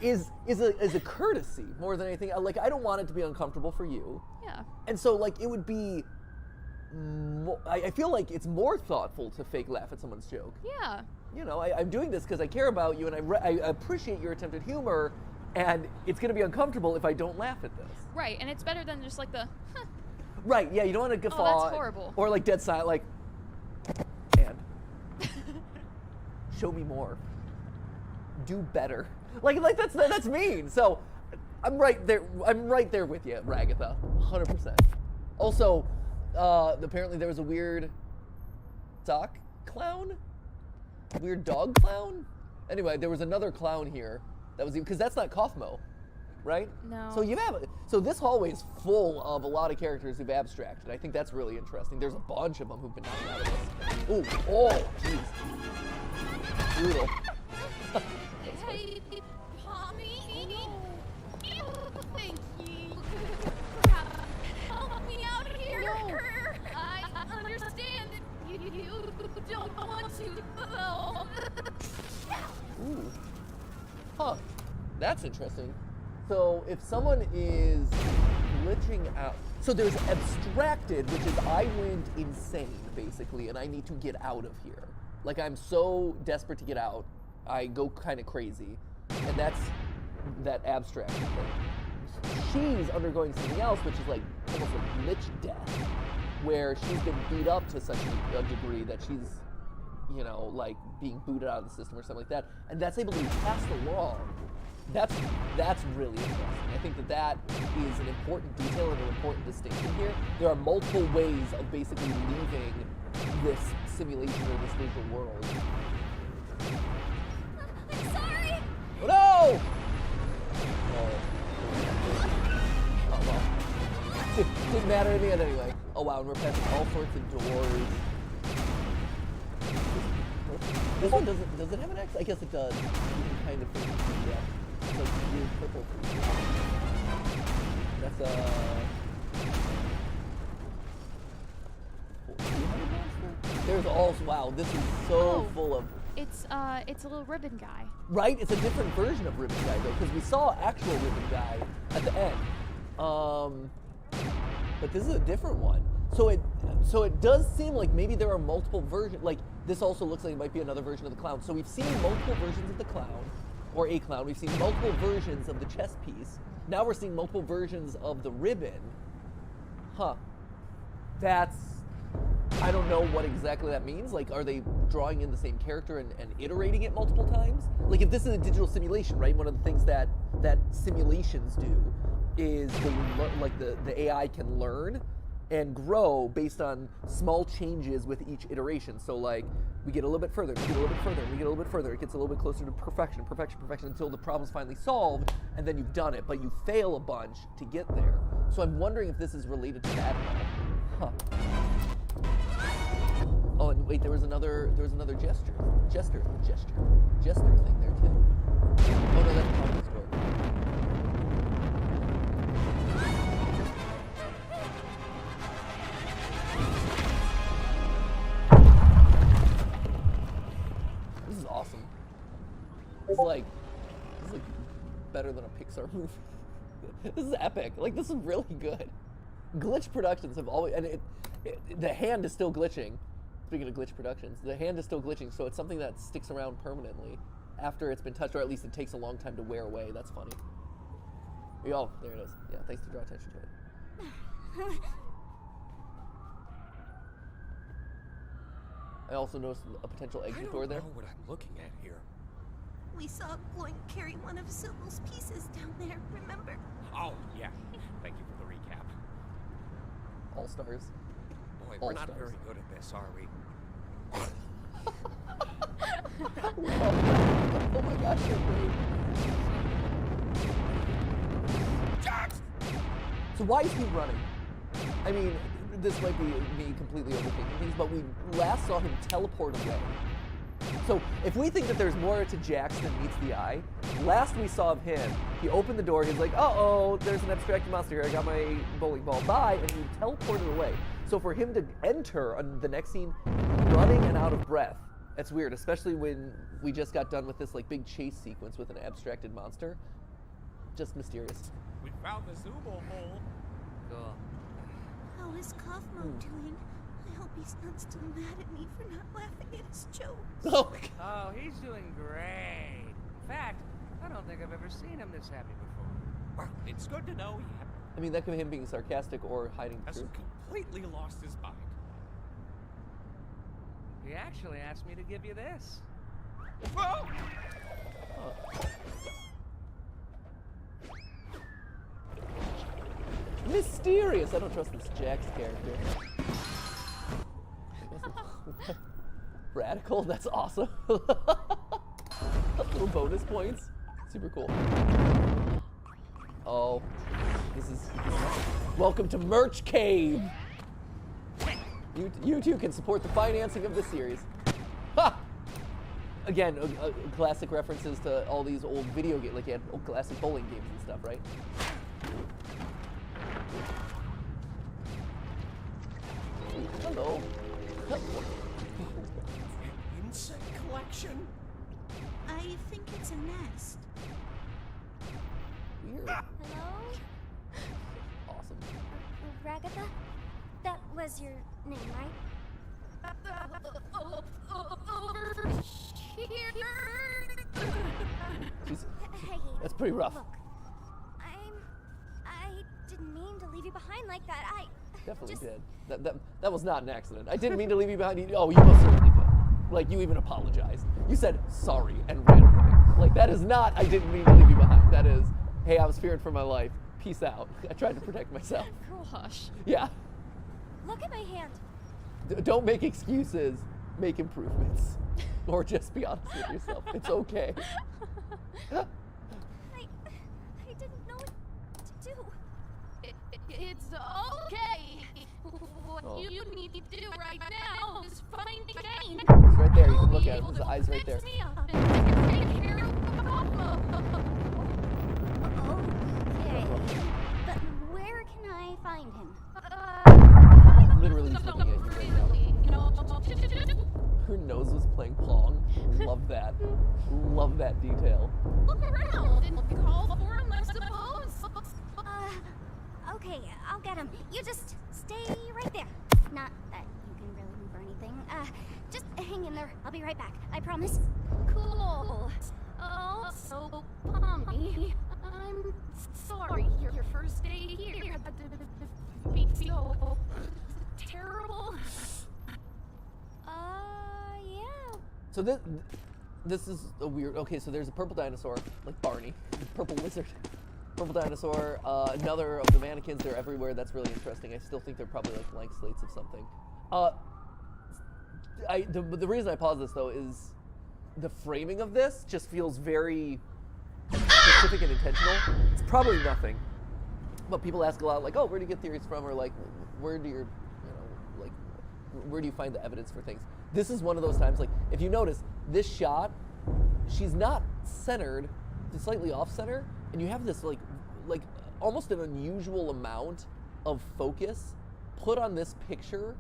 is a courtesy more than anything. Like, I don't want it to be uncomfortable for you. Yeah. And so, like, it would be... I feel like it's more thoughtful to fake laugh at someone's joke. Yeah. You know, I'm doing this because I care about you, and I appreciate your attempt at humor, and it's going to be uncomfortable if I don't laugh at this. Right, and it's better than just like the, huh. Right, yeah, you don't want to guffaw. Oh, that's horrible. Or like dead silent, like, and show me more. Do better. Like that's mean. So I'm right there with you, Ragatha, 100%. Also, apparently there was a weird sock clown? Weird dog clown? Anyway, there was another clown here. That was because that's not Kaufmo, right? No. So this hallway is full of a lot of characters who've abstracted. I think that's really interesting. There's a bunch of them who've been knocked out of this. Ooh, oh, jeez. Brutal. Hey, Tommy. Thank you. Help me out here. No. I understand that you don't want to, though. Ooh. Huh. That's interesting. So if someone is glitching out, so there's abstracted, which is I went insane basically, and I need to get out of here. Like, I'm so desperate to get out, I go kind of crazy, and that's that abstract thing. She's undergoing something else, which is like almost a glitch death, where she's been beat up to such a degree that she's, you know, like being booted out of the system or something like that, and that's able to be passed along. That's really interesting. I think that is an important detail and an important distinction here. There are multiple ways of basically leaving this simulation or this visual world. I'm sorry. Oh no! Oh well. Didn't matter in the end anyway. Oh wow, and we're passing all sorts of doors. This one does it have an X? I guess it does. You can kind of yeah. It's like weird purple. That's there's also, wow, this is so full of... It's a little ribbon guy. Right? It's a different version of Ribbon Guy, though, because we saw actual Ribbon Guy at the end. But this is a different one. So it does seem like maybe there are multiple versions. Like, this also looks like it might be another version of the clown. So we've seen multiple versions of the clown, or a clown. We've seen multiple versions of the chess piece. Now we're seeing multiple versions of the ribbon. Huh. That's... I don't know what exactly that means. Like, are they drawing in the same character and iterating it multiple times? Like, if this is a digital simulation, right? One of the things that simulations do is they like the AI can learn and grow based on small changes with each iteration. So like, we get a little bit further, we get a little bit further, we get a little bit further. It gets a little bit closer to perfection until the problem's finally solved, and then you've done it. But you fail a bunch to get there. So I'm wondering if this is related to that at all. Huh. Oh, and wait, there was another jester thing there too. Oh no, that's Pommy's book. This is awesome. This is like better than a Pixar movie. This is epic. Like, this is really good. Glitch Productions have always, and the hand is still glitching. Speaking of Glitch Productions, the hand is still glitching, so it's something that sticks around permanently after it's been touched, or at least it takes a long time to wear away. That's funny. Oh, there it is. Yeah, thanks to draw attention to it. I also noticed a potential exit door there. I don't know what I'm looking at here. We saw Gloin carry one of Sybil's pieces down there, remember? Oh, yeah. Thank you for the recap. All stars. Boy, All we're not stars. very good at this, are we? Oh my gosh, you're great. Jax! So why is he running? I mean, this might be me completely overthinking things, but we last saw him teleport away. So if we think that there's more to Jax than meets the eye, last we saw of him, he opened the door, he's like, uh-oh, there's an abstracted monster here, I got my bowling ball, bye, and he teleported away. So for him to enter on the next scene running and out of breath, that's weird, especially when we just got done with this like big chase sequence with an abstracted monster. Just mysterious. We found the Zooble hole. Cool. How is Kaufmo doing? I hope he's not still mad at me for not laughing at his jokes. Oh, he's doing great. In fact, I don't think I've ever seen him this happy before. Well, it's good to know he I mean, that could be him being sarcastic or hiding the hasn't truth. completely lost his mind. He actually asked me to give you this. Whoa! Mysterious! I don't trust this Jax character. Radical? That's awesome. Little bonus points. Super cool. Oh, this is welcome to Merch Cave. You two can support the financing of this series. Ha! Again, classic references to all these old video games, like you had old classic bowling games and stuff, right? Hello. Insect collection? I think it's a nest. Weird. Hello? Awesome. Ragatha? That was your name, right? Jeez. Hey, That's pretty rough. Look, I didn't mean to leave you behind like that. I Definitely just... did. That was not an accident. I didn't mean to leave you behind. Oh, you most certainly did. Like, you even apologized. You said sorry and ran away. Like, that is not, I didn't mean to leave you behind. That is, hey, I was fearing for my life. Peace out. I tried to protect myself. Gosh. Yeah. Look at my hand. Don't make excuses. Make improvements. Or just be honest with yourself. It's okay. I didn't know what to do. It's okay. What you need to do right now is find Kane. He's right there. You can look at him. His eyes right there. Fix me up and take care of Kaufmo. Okay. But where can I find him? Literally, he's looking at you right now. You know, Okay, I'll get him. You just stay right there. Not that you can really move or anything. Just hang in there. I'll be right back. I promise. Cool. Oh, so Pomni, I'm sorry. Your first day here had to be so terrible. Yeah. So this is a weird. Okay, so there's a purple dinosaur, like Barney, purple wizard, purple dinosaur. Another of the mannequins. They're everywhere. That's really interesting. I still think they're probably like blank slates of something. The reason I pause this though is the framing of this just feels very specific and intentional. It's probably nothing, but people ask a lot like, oh, where do you get theories from, or like, where do your, like, where do you find the evidence for things? This is one of those times, like, if you notice, this shot, she's not centered, she's slightly off center, and you have this like almost an unusual amount of focus put on this picture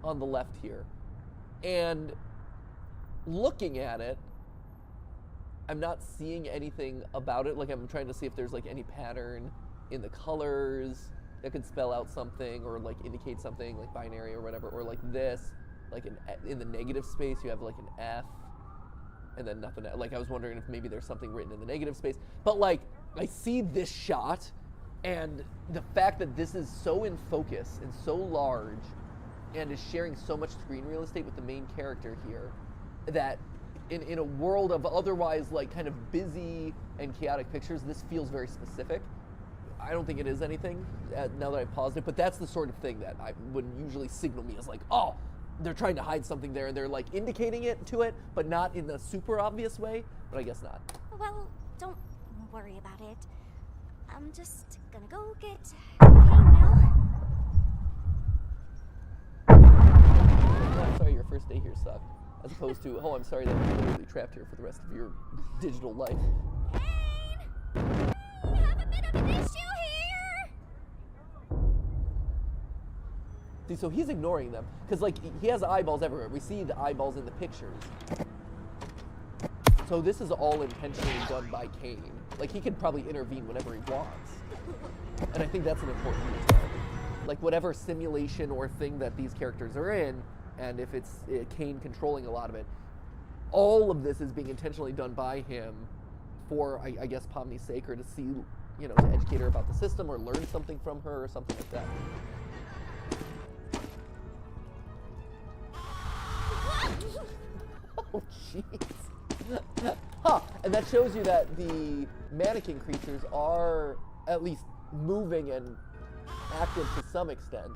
on the left here. And looking at it, I'm not seeing anything about it. Like, I'm trying to see if there's like any pattern in the colors that could spell out something or like indicate something, like binary or whatever, or like this, like in the negative space you have like an F and then nothing. Like, I was wondering if maybe there's something written in the negative space, but like I see this shot and the fact that this is so in focus and so large and is sharing so much screen real estate with the main character here, that in a world of otherwise like kind of busy and chaotic pictures, this feels very specific. I don't think it is anything now that I paused it, but that's the sort of thing that I would usually signal me as like, oh, they're trying to hide something there and they're like indicating it to it, but not in a super obvious way, but I guess not. Well, don't worry about it. I'm just gonna go get Kane now. I'm sorry your first day here sucked, as opposed to, oh, I'm sorry that you're literally trapped here for the rest of your digital life. Kane! We have a bit of an issue here! See, so he's ignoring them, because like he has eyeballs everywhere. We see the eyeballs in the pictures. So this is all intentionally done by Kane. Like, he could probably intervene whenever he wants. And I think that's an important detail. Like, whatever simulation or thing that these characters are in, and if it's Kane controlling a lot of it, all of this is being intentionally done by him for, I guess, Pomni's sake, or to see, you know, to educate her about the system or learn something from her or something like that. Oh, jeez. Huh, and that shows you that the mannequin creatures are at least moving and active to some extent.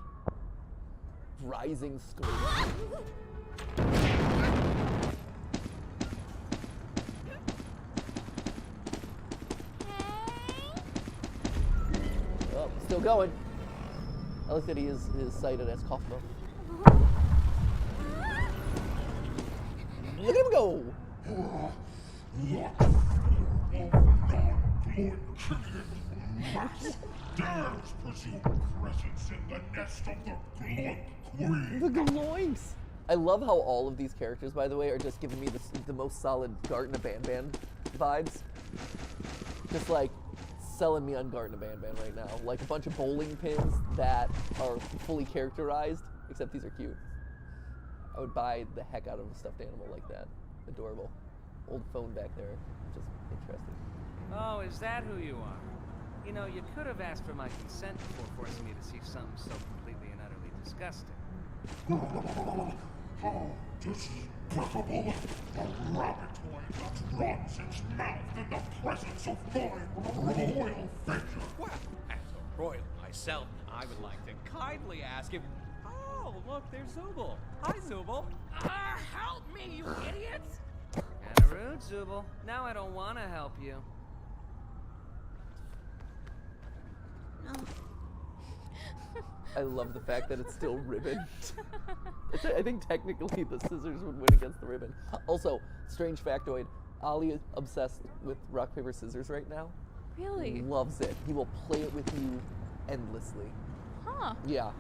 Rising scream. Oh, still going. I like that he is cited as Kaufmo. Look at him go! Dares presume presence in the nest of the Gloink Queen. The Gloinks! I love how all of these characters, by the way, are just giving me the most solid Garten of Banban vibes. Just like selling me on Garten of Banban right now. Like a bunch of bowling pins that are fully characterized, except these are cute. I would buy the heck out of a stuffed animal like that. Adorable. Old phone back there. Just interesting. Oh, is that who you are? You know, you could have asked for my consent before forcing me to see something so completely and utterly disgusting. How despicable! A rabbit toy that runs its mouth in the presence of my royal figure. Well, as a royal myself, I would like to kindly ask him. Oh, look, there's Zooble. Hi, Zooble. Help me, you idiots! Kinda rude, Zooble. Now I don't want to help you. I love the fact that it's still ribbon. I think technically the scissors would win against the ribbon. Also, strange factoid, Ollie is obsessed with rock, paper, scissors right now. Really? Loves it. He will play it with you endlessly. Huh. Yeah. Wow.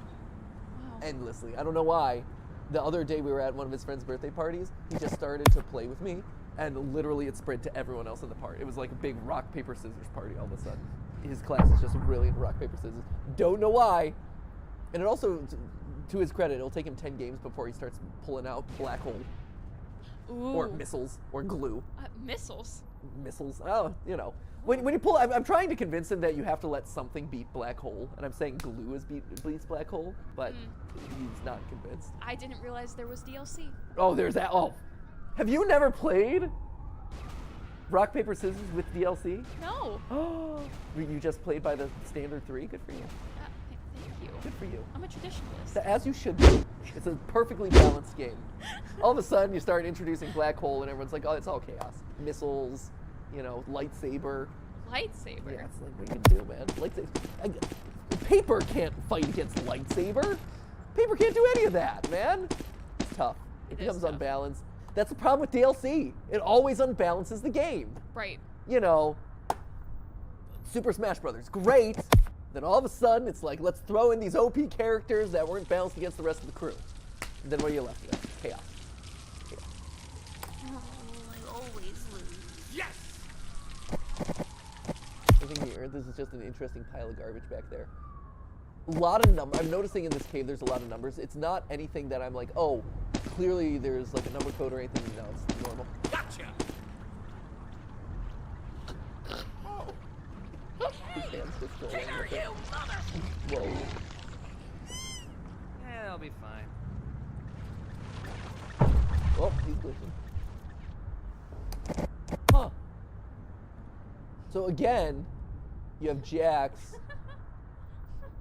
Endlessly. I don't know why. The other day we were at one of his friend's birthday parties. He just started to play with me, and literally it spread to everyone else in the party. It was like a big rock, paper, scissors party all of a sudden. His class is just really into rock, paper, scissors. Don't know why. And it also, to his credit, it'll take him 10 games before he starts pulling out black hole. Ooh. Or missiles, or glue. Missiles? Missiles, oh, you know. When you pull, I'm trying to convince him that you have to let something beat black hole, and I'm saying glue beats black hole, but he's not convinced. I didn't realize there was DLC. Oh, there's that. Oh, have you never played rock, paper, scissors with DLC? No. Oh, you just played by the standard 3? Good for you. Thank you. Good for you. I'm a traditionalist. So as you should be. It's a perfectly balanced game. All of a sudden, you start introducing black hole, and everyone's like, oh, it's all chaos. Missiles, you know, lightsaber. Lightsaber? Yeah, it's like, what are you gonna do, man? Lightsaber. Paper can't fight against lightsaber. Paper can't do any of that, man. It's tough. It becomes unbalanced. That's the problem with DLC. It always unbalances the game. Right. You know, Super Smash Brothers, great. Then all of a sudden, it's like, let's throw in these OP characters that weren't balanced against the rest of the crew. And then what are you left with? Chaos. Oh, I always lose. Yes! Looking here, this is just an interesting pile of garbage back there. A lot of numbers. I'm noticing in this cave there's a lot of numbers. It's not anything that I'm like, oh, clearly there's like a number code or anything. No, it's normal. Gotcha! His hands just go Get her, you mother! Whoa. Yeah, they'll be fine. Oh, he's glitching. Huh. So again, you have Jax.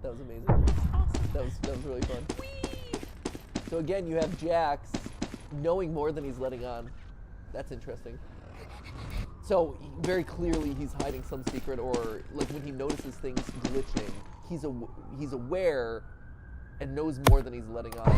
That was amazing. That was really fun. So again, you have Jax knowing more than he's letting on. That's interesting. So very clearly he's hiding some secret, or like when he notices things glitching, he's aware and knows more than he's letting on.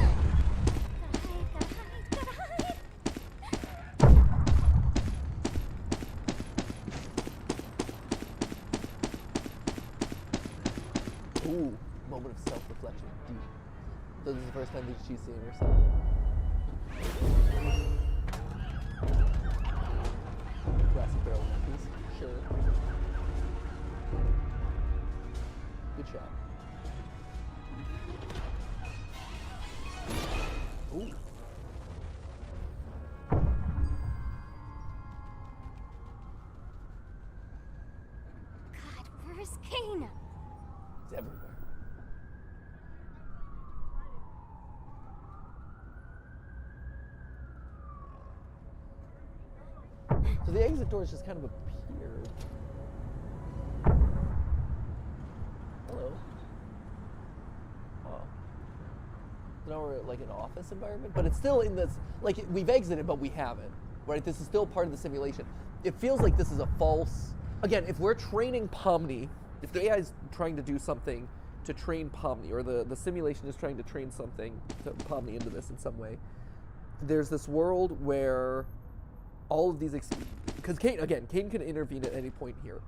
Ooh, moment of self-reflection. Deep. So this is the first time that she's seeing herself. Classic barrel nappies, sure. Good shot. Ooh. God, where's Kane? He's everywhere. So the exit doors just kind of appeared. Hello. Oh. So now we're at like an office environment, but it's still in this, like we've exited, but we haven't, right? This is still part of the simulation. It feels like this is a false, again, if we're training Pomni, if the AI is trying to do something to train Pomni, or the simulation is trying to train something to Pomni into this in some way, there's this world where all of these, because Kane can intervene at any point here.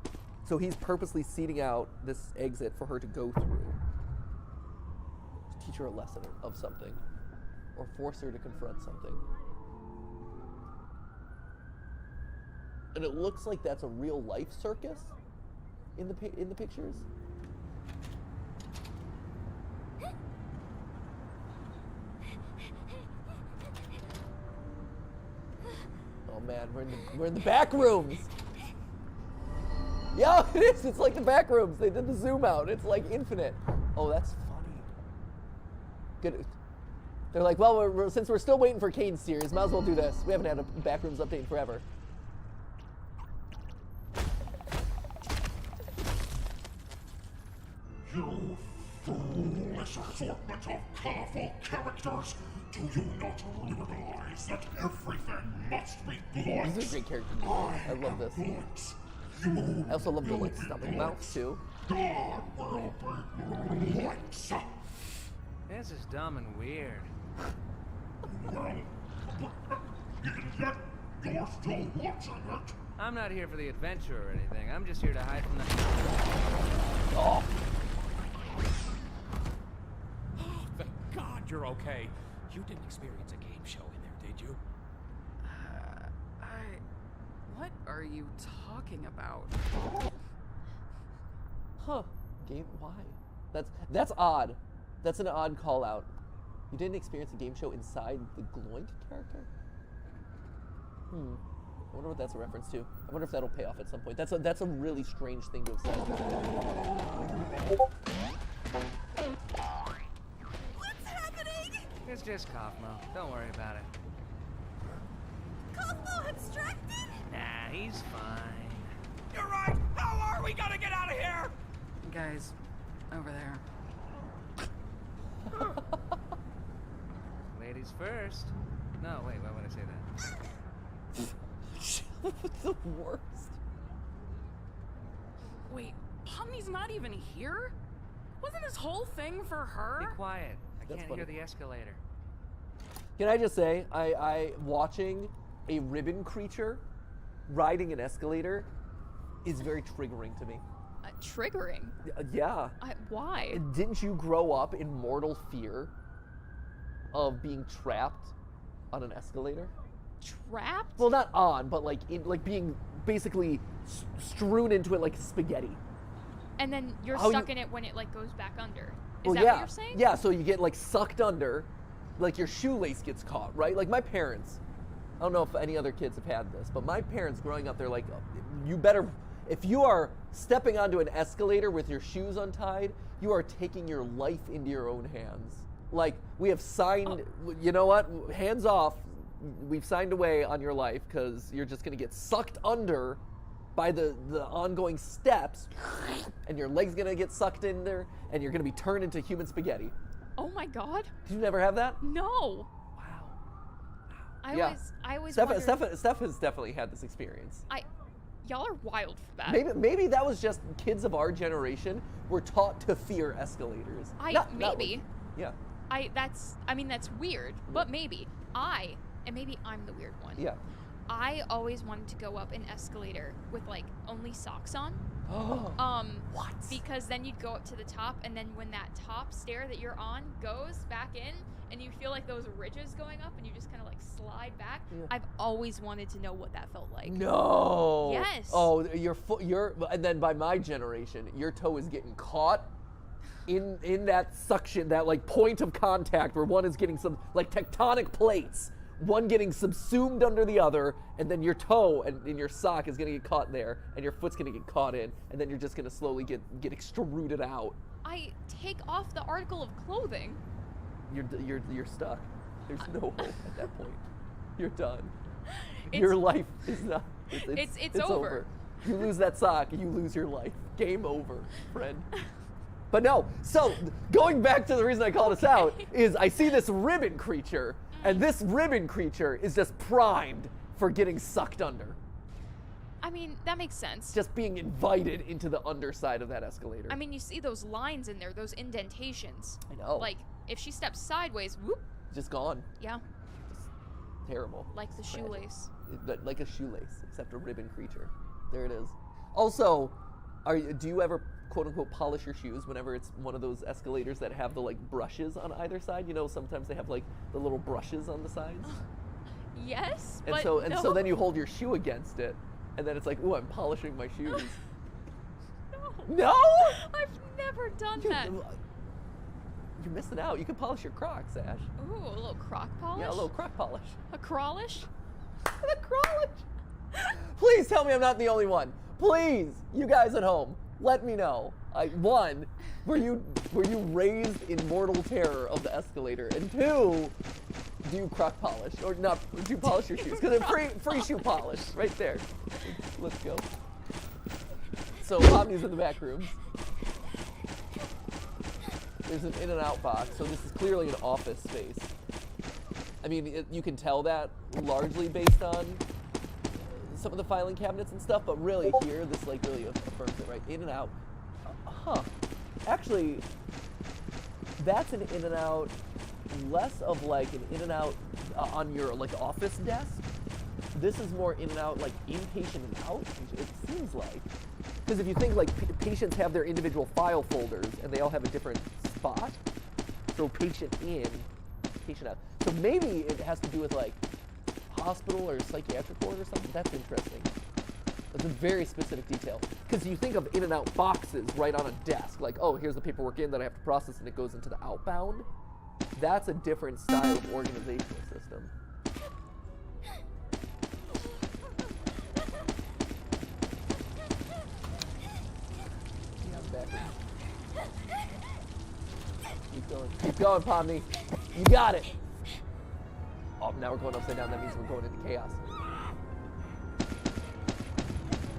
So he's purposely seeding out this exit for her to go through. To teach her a lesson of something, or force her to confront something. And it looks like that's a real life circus in the pictures. Oh man, we're in the back rooms. Yeah, it is. It's like the back rooms. They did the zoom out. It's like infinite. Oh, that's funny. Good. They're like, well, since we're still waiting for Kane's series, might as well do this. We haven't had a back rooms update in forever. You foolish assortment of colorful characters! Do you not realize that everything must be glitched? This is a great character. I love this. I also love the like stomach mounts too. God will be glitched. This is dumb and weird. Well, yet you're still watching it. I'm not here for the adventure or anything. I'm just here to hide from the... Oh. Thank God you're okay. You didn't experience a game show in there, did you? What are you talking about? Huh. Game? Why? That's odd. That's an odd call out. You didn't experience a game show inside the Gloink character? I wonder what that's a reference to. I wonder if that'll pay off at some point. That's a really strange thing to have said. What's happening? It's just Kaufmo. Don't worry about it. Cosmo abstracted? Nah, he's fine. You're right! How are we gonna get out of here? Guys, over there. Ladies first. No, wait, why would I say that? The worst. Wait, Pomni's not even here? Wasn't this whole thing for her? Be quiet. I That's can't funny. hear the escalator. Can I just say, I watching a ribbon creature riding an escalator is very triggering to me. Triggering? Yeah. Why? Didn't you grow up in mortal fear of being trapped on an escalator? Trapped? Well, not on, but like being basically strewn into it like spaghetti. And then you're How stuck you- in it when it like goes back under. Is Well, that yeah. what you're saying? Yeah, so you get like sucked under, like your shoelace gets caught, right? Like my parents, I don't know if any other kids have had this, but my parents growing up, they're like, you better, if you are stepping onto an escalator with your shoes untied, you are taking your life into your own hands. Like, we have signed, you know what? Hands off. We've signed away on your life because you're just going to get sucked under by the ongoing steps, and your leg's going to get sucked in there, and you're going to be turned into human spaghetti. Oh my god. Did you never have that? No. Wow. I always Steph wondered, Steph has definitely had this experience. y'all are wild for that. Maybe that was just kids of our generation were taught to fear escalators. Maybe. Yeah. That's weird, but maybe. Maybe I'm the weird one. Yeah. I always wanted to go up an escalator with like only socks on. What? Because then you'd go up to the top, and then when that top stair that you're on goes back in, and you feel like those ridges going up, and you just kind of like slide back. Yeah. I've always wanted to know what that felt like. No. Yes. Oh, your foot. And then by my generation, your toe is getting caught in that suction, that like point of contact where one is getting some like tectonic plates. One getting subsumed under the other, and then your toe and in your sock is gonna get caught there, and your foot's gonna get caught in, and then you're just gonna slowly get extruded out. I take off the article of clothing. You're stuck. There's no hope at that point. You're done. It's- Your life is not. It's over. You lose that sock, you lose your life. Game over, friend. But no. So going back to the reason I called us out is I see this ribbon creature. And this ribbon creature is just primed for getting sucked under. I mean, that makes sense. Just being invited into the underside of that escalator. I mean, you see those lines in there, those indentations. I know. Like, if she steps sideways, whoop. Just gone. Yeah. Just terrible. Like the Tragic. shoelace. Like a shoelace, except a ribbon creature. There it is. Also, do you ever quote unquote polish your shoes whenever it's one of those escalators that have the like brushes on either side? You know, sometimes they have like the little brushes on the sides. Yes, And but so no. then you hold your shoe against it, and then it's like, ooh, I'm polishing my shoes. No? I've never done that. You're missing out. You can polish your Crocs, Ash. Ooh, a little crock polish? Yeah, a little Croc polish. A crawlish? The Crowlish. Please tell me I'm not the only one. Please, you guys at home, let me know. One, were you raised in mortal terror of the escalator? And two, do you Croc polish or not? Do you polish your shoes? Because it's free shoe polish right there. Let's go. So Pomni's in the back rooms. There's an in and out box, so this is clearly an office space. I mean, you can tell that largely based on some of the filing cabinets and stuff, but really here, this like really affirms it, right? In and out. Actually, that's an in and out, less of like an in and out on your like office desk. This is more in and out, like inpatient and out, it seems like. Because if you think like patients have their individual file folders and they all have a different spot. So patient in, patient out. So maybe it has to do with like hospital or psychiatric ward or something. That's interesting. It's a very specific detail. Because you think of in-and-out boxes right on a desk, like, oh, here's the paperwork in that I have to process and it goes into the outbound. That's a different style of organizational system. Keep going, Pomni. You got it. Oh, now we're going upside down. That means we're going into chaos.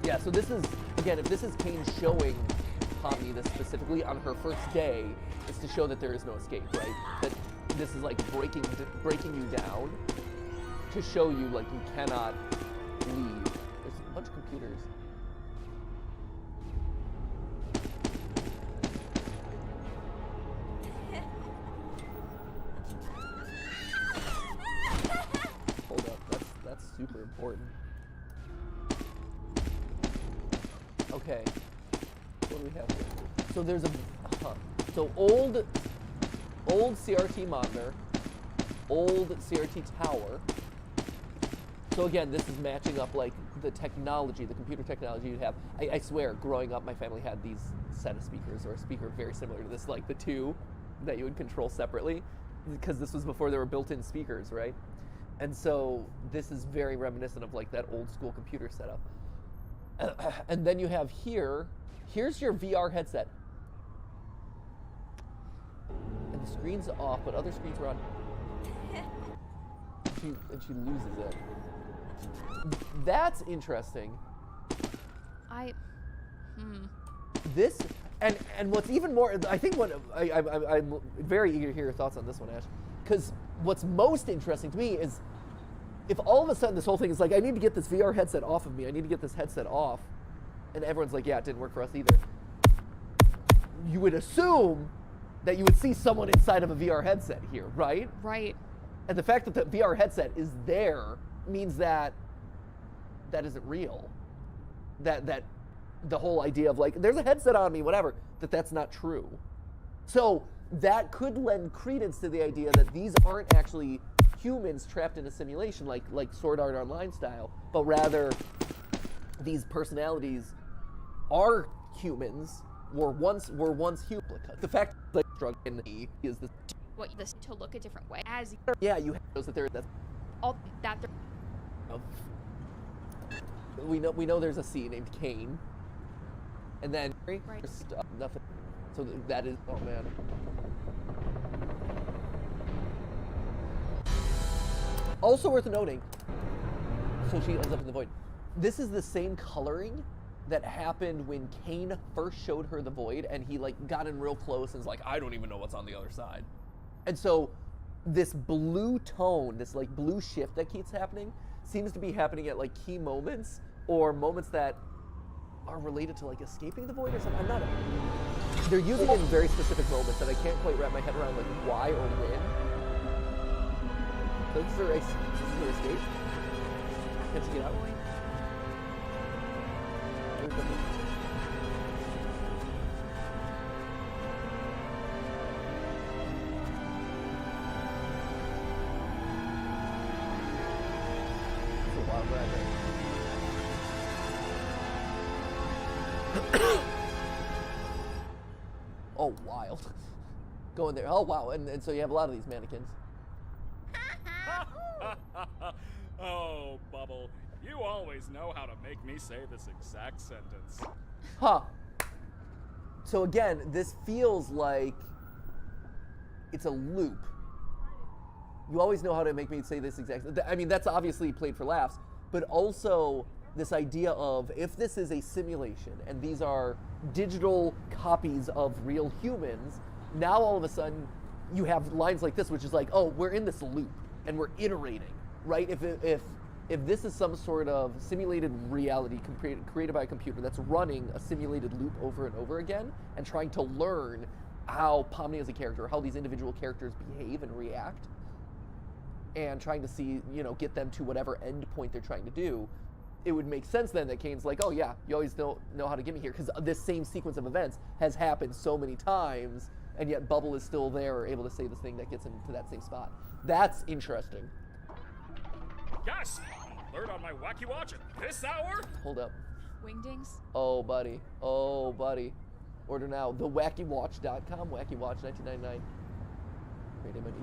Yeah, so this is, again, if this is Kane showing Pomni this specifically on her first day, it's to show that there is no escape, right? That this is like breaking you down to show you like you cannot leave. There's a bunch of computers. Hold up, that's super important. Okay, what do we have here? So there's a, so old CRT monitor, old CRT tower. So again, this is matching up like the technology, the computer technology you'd have. I swear, growing up, my family had these set of speakers, or a speaker very similar to this, like the two that you would control separately, because this was before there were built-in speakers, right? And so this is very reminiscent of like that old school computer setup. And then you have here's your VR headset. And the screen's off, but other screens are on. And she loses it. That's interesting. This, and what's even more, I think I'm very eager to hear your thoughts on this one, Ash. Because what's most interesting to me is if all of a sudden this whole thing is like, I need to get this VR headset off of me, I need to get this headset off, and everyone's like, yeah, it didn't work for us either. You would assume that you would see someone inside of a VR headset here, right? Right. And the fact that the VR headset is there means that that isn't real. That the whole idea of like, there's a headset on me, whatever, that's not true. So that could lend credence to the idea that these aren't actually humans trapped in a simulation like Sword Art Online style, but rather these personalities are humans, were once human. The fact that struggle in the is this to look a different way as yeah, you have those that's all that we know there's a C named Kane, and then right. Nothing. So that is, oh man. Also worth noting, so she ends up in the void. This is the same coloring that happened when Kane first showed her the void, and he like got in real close and was like, I don't even know what's on the other side. And so this blue tone, this like blue shift that keeps happening, seems to be happening at like key moments or moments that are related to like escaping the void or something. I'm not. They're using it in very specific moments that I can't quite wrap my head around like why or when. So this is her escape. Can she get out? It's a wild ride there. Oh, wild. Going there. Oh, wow. And so you have a lot of these mannequins. Oh, Bubble. You always know how to make me say this exact sentence. Huh. So again, this feels like it's a loop. You always know how to make me say this exact. I mean, that's obviously played for laughs, but also this idea of if this is a simulation and these are digital copies of real humans, now all of a sudden you have lines like this, which is like, oh, we're in this loop and we're iterating, right? If this is some sort of simulated reality created by a computer that's running a simulated loop over and over again and trying to learn how Pomni as a character, how these individual characters behave and react, and trying to see, get them to whatever end point they're trying to do, it would make sense then that Kane's like, oh yeah, you always don't know how to get me here, because this same sequence of events has happened so many times, and yet Bubble is still there, or able to say this thing that gets him to that same spot. That's interesting. Yes! Alert on my Wacky Watch at this hour? Hold up. Wingdings? Oh, buddy. Oh, buddy. Order now. TheWackyWatch.com. WackyWatch, 1999.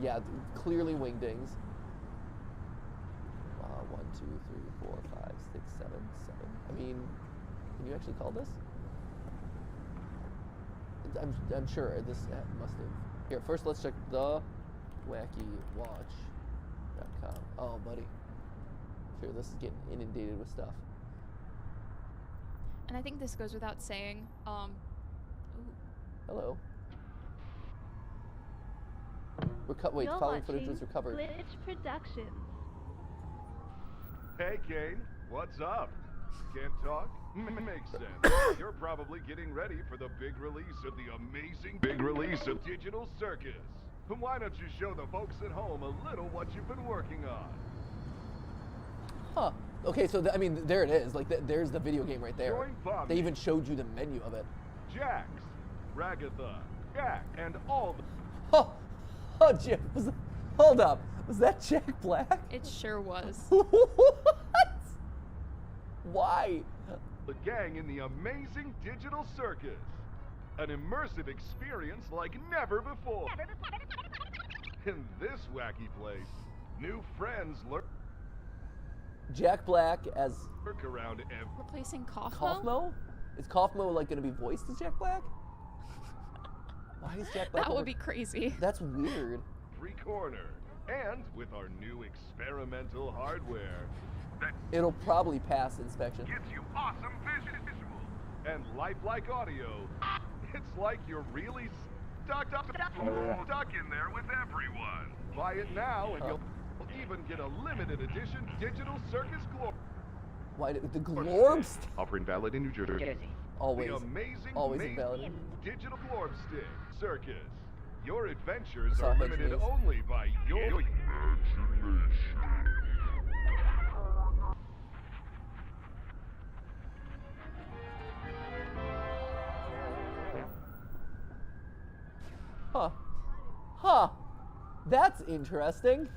Yeah, clearly Wingdings. 1, 2, 3, 4, 5, 6, 7, 7. I mean, can you actually call this? I'm sure this must have. Here, first let's check TheWackyWatch.com. Oh, buddy. Sure, this is getting inundated with stuff. And I think this goes without saying. Ooh. Hello. Wait, the following footage was recovered. Glitch Productions. Hey, Kane. What's up? Can't talk? Makes sense. You're probably getting ready for the big release of the amazing big release of Digital Circus. Why don't you show the folks at home a little what you've been working on? Huh. Okay, so I mean, there it is. Like, there's the video game right there. Join Bobby. They even showed you the menu of it. Jax, Ragatha, Jack, and all the... Oh, Jim, hold up. Was that Jack Black? It sure was. What? Why? The gang in the amazing Digital Circus. An immersive experience like never before. In this wacky place, new friends lurk Jack Black as... around Replacing Kaufmo? Kaufmo? Is Kaufmo, like, going to be voiced as Jack Black? Why is Jack Black... That would be crazy. That's weird. Free corner. And with our new experimental hardware that it'll probably pass inspection. Gets you awesome visual and lifelike audio. It's like you're really stuck in there with everyone. Buy it now and you'll even get a limited edition Digital Circus Glorb. Why the Glorbs? Offering valid in New Jersey. Always. The amazing always invalid. Digital Glorb Stick Circus. Your adventures are limited only by your imagination. Huh. That's interesting.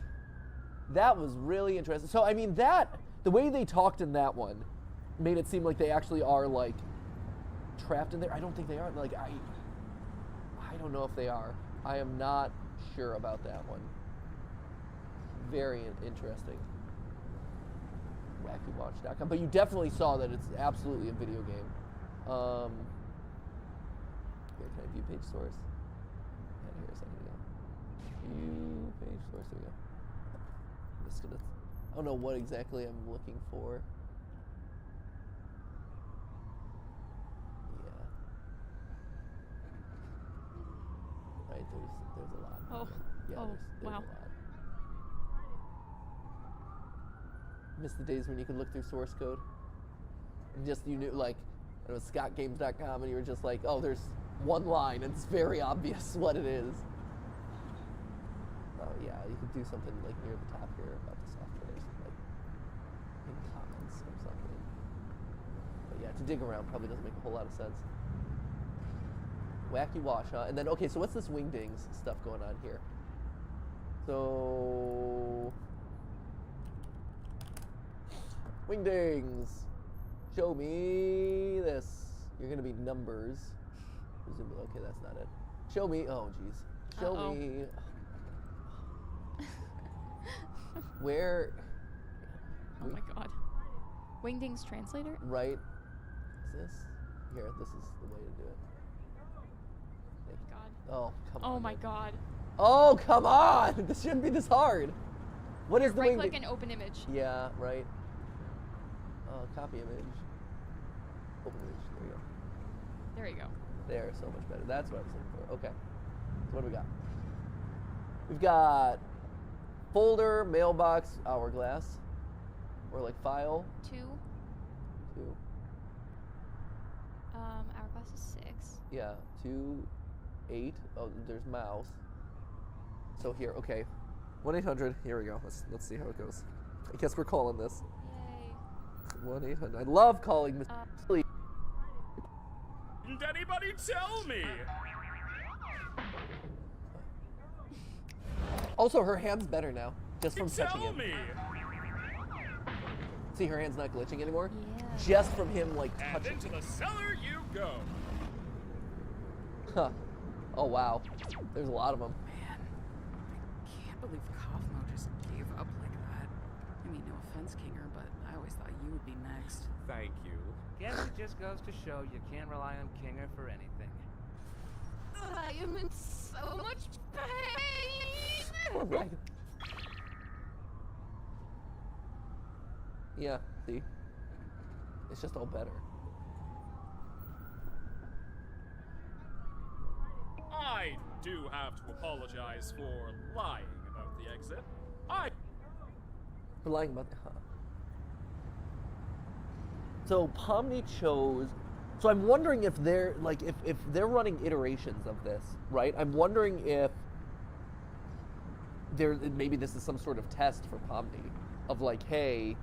That was really interesting. So, I mean, the way they talked in that one made it seem like they actually are, like, trapped in there. I don't think they are. Like, I don't know if they are. I am not sure about that one. Very interesting. WackyWatch.com. But you definitely saw that it's absolutely a video game. Here, can I view page source? And here a second ago. View page source. There we go. I'm just gonna... I don't know what exactly I'm looking for. Yeah. Right, there's a lot. Oh. Yeah, oh, there's wow. a lot. Miss the days when you could look through source code. And just, you knew, like, it was scottgames.com and you were just like, oh, there's one line and it's very obvious what it is. Oh yeah, you could do something like near the top here about the software, like in comments or something. But yeah, to dig around probably doesn't make a whole lot of sense. Wacky Wash, huh? And then, okay, so what's this Wingdings stuff going on here? So... Wingdings! Show me this. You're gonna be numbers. Presumably, okay, that's not it. Show me, oh jeez. Show me... Where... Oh my god. Wingdings translator? Right. Is this? Here, this is the way to do it. God. Oh, come on. Oh my god. Oh, come on! This shouldn't be this hard. What is the right click and open image. Yeah, right. Copy image. Open image. There you go. There you go. There, so much better. That's what I was looking for. Okay. So what do we got? We've got folder, mailbox, hourglass, or like file. 2. Hourglass is 6. Yeah, 2, 8. Oh, there's mouse. So here, okay. 1-800. Here we go. Let's see how it goes. I guess we're calling this. Yay. 1-800. I love calling Miss. Did anybody tell me? Also, her hand's better now, just from touching Tell it. me. See, her hand's not glitching anymore. Yeah. just from him, like, And touching. into the cellar you go. Huh. Oh, wow. There's a lot of them. Man, I can't believe Kaufmo just gave up like that. I mean, no offense, Kinger, but I always thought you would be next. Thank you. Guess it just goes to show you can't rely on Kinger for anything. I am in so much pain. Poor Rag. Yeah, see? It's just all better. I do have to apologize for lying about the exit. For lying about the So Pomni chose. So I'm wondering if they're like if they're running iterations of this, right? I'm wondering if maybe this is some sort of test for Pomni of like, hey,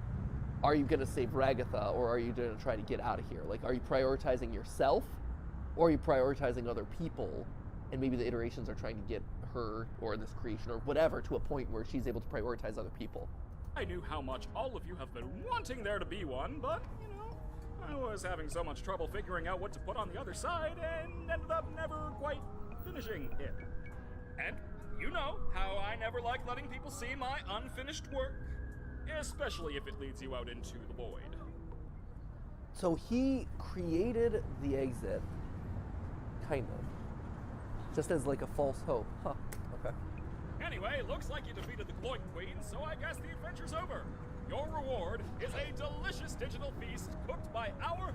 are you gonna save Ragatha or are you gonna try to get out of here? Like, are you prioritizing yourself or are you prioritizing other people? And maybe the iterations are trying to get her or this creation or whatever to a point where she's able to prioritize other people. I knew how much all of you have been wanting there to be one, but, you know, I was having so much trouble figuring out what to put on the other side and ended up never quite finishing it. And you know how I never like letting people see my unfinished work, especially if it leads you out into the void. So he created the exit, kind of, just as like a false hope. Huh, okay. Anyway, looks like you defeated the Gloin Queen, so I guess the adventure's over. Your reward is a delicious digital feast cooked by our...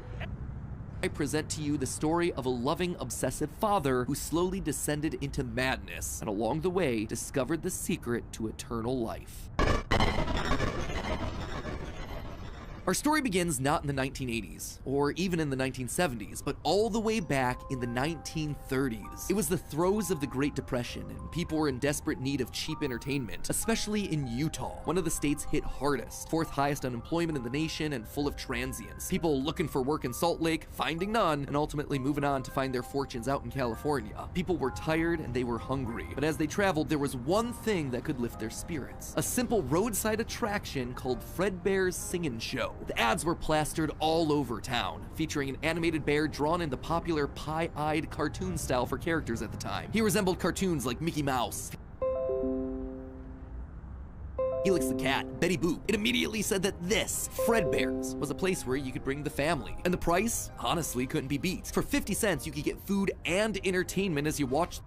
I present to you the story of a loving, obsessive father who slowly descended into madness and along the way discovered the secret to eternal life. Our story begins not in the 1980s, or even in the 1970s, but all the way back in the 1930s. It was the throes of the Great Depression, and people were in desperate need of cheap entertainment, especially in Utah, one of the states hit hardest, fourth highest unemployment in the nation and full of transients. People looking for work in Salt Lake, finding none, and ultimately moving on to find their fortunes out in California. People were tired and they were hungry, but as they traveled, there was one thing that could lift their spirits. A simple roadside attraction called Fredbear's Singin' Show. The ads were plastered all over town, featuring an animated bear drawn in the popular pie-eyed cartoon style for characters at the time. He resembled cartoons like Mickey Mouse, Felix the Cat, Betty Boop. It immediately said that this, Fredbear's, was a place where you could bring the family. And the price, honestly, couldn't be beat. For 50 cents, you could get food and entertainment as you watched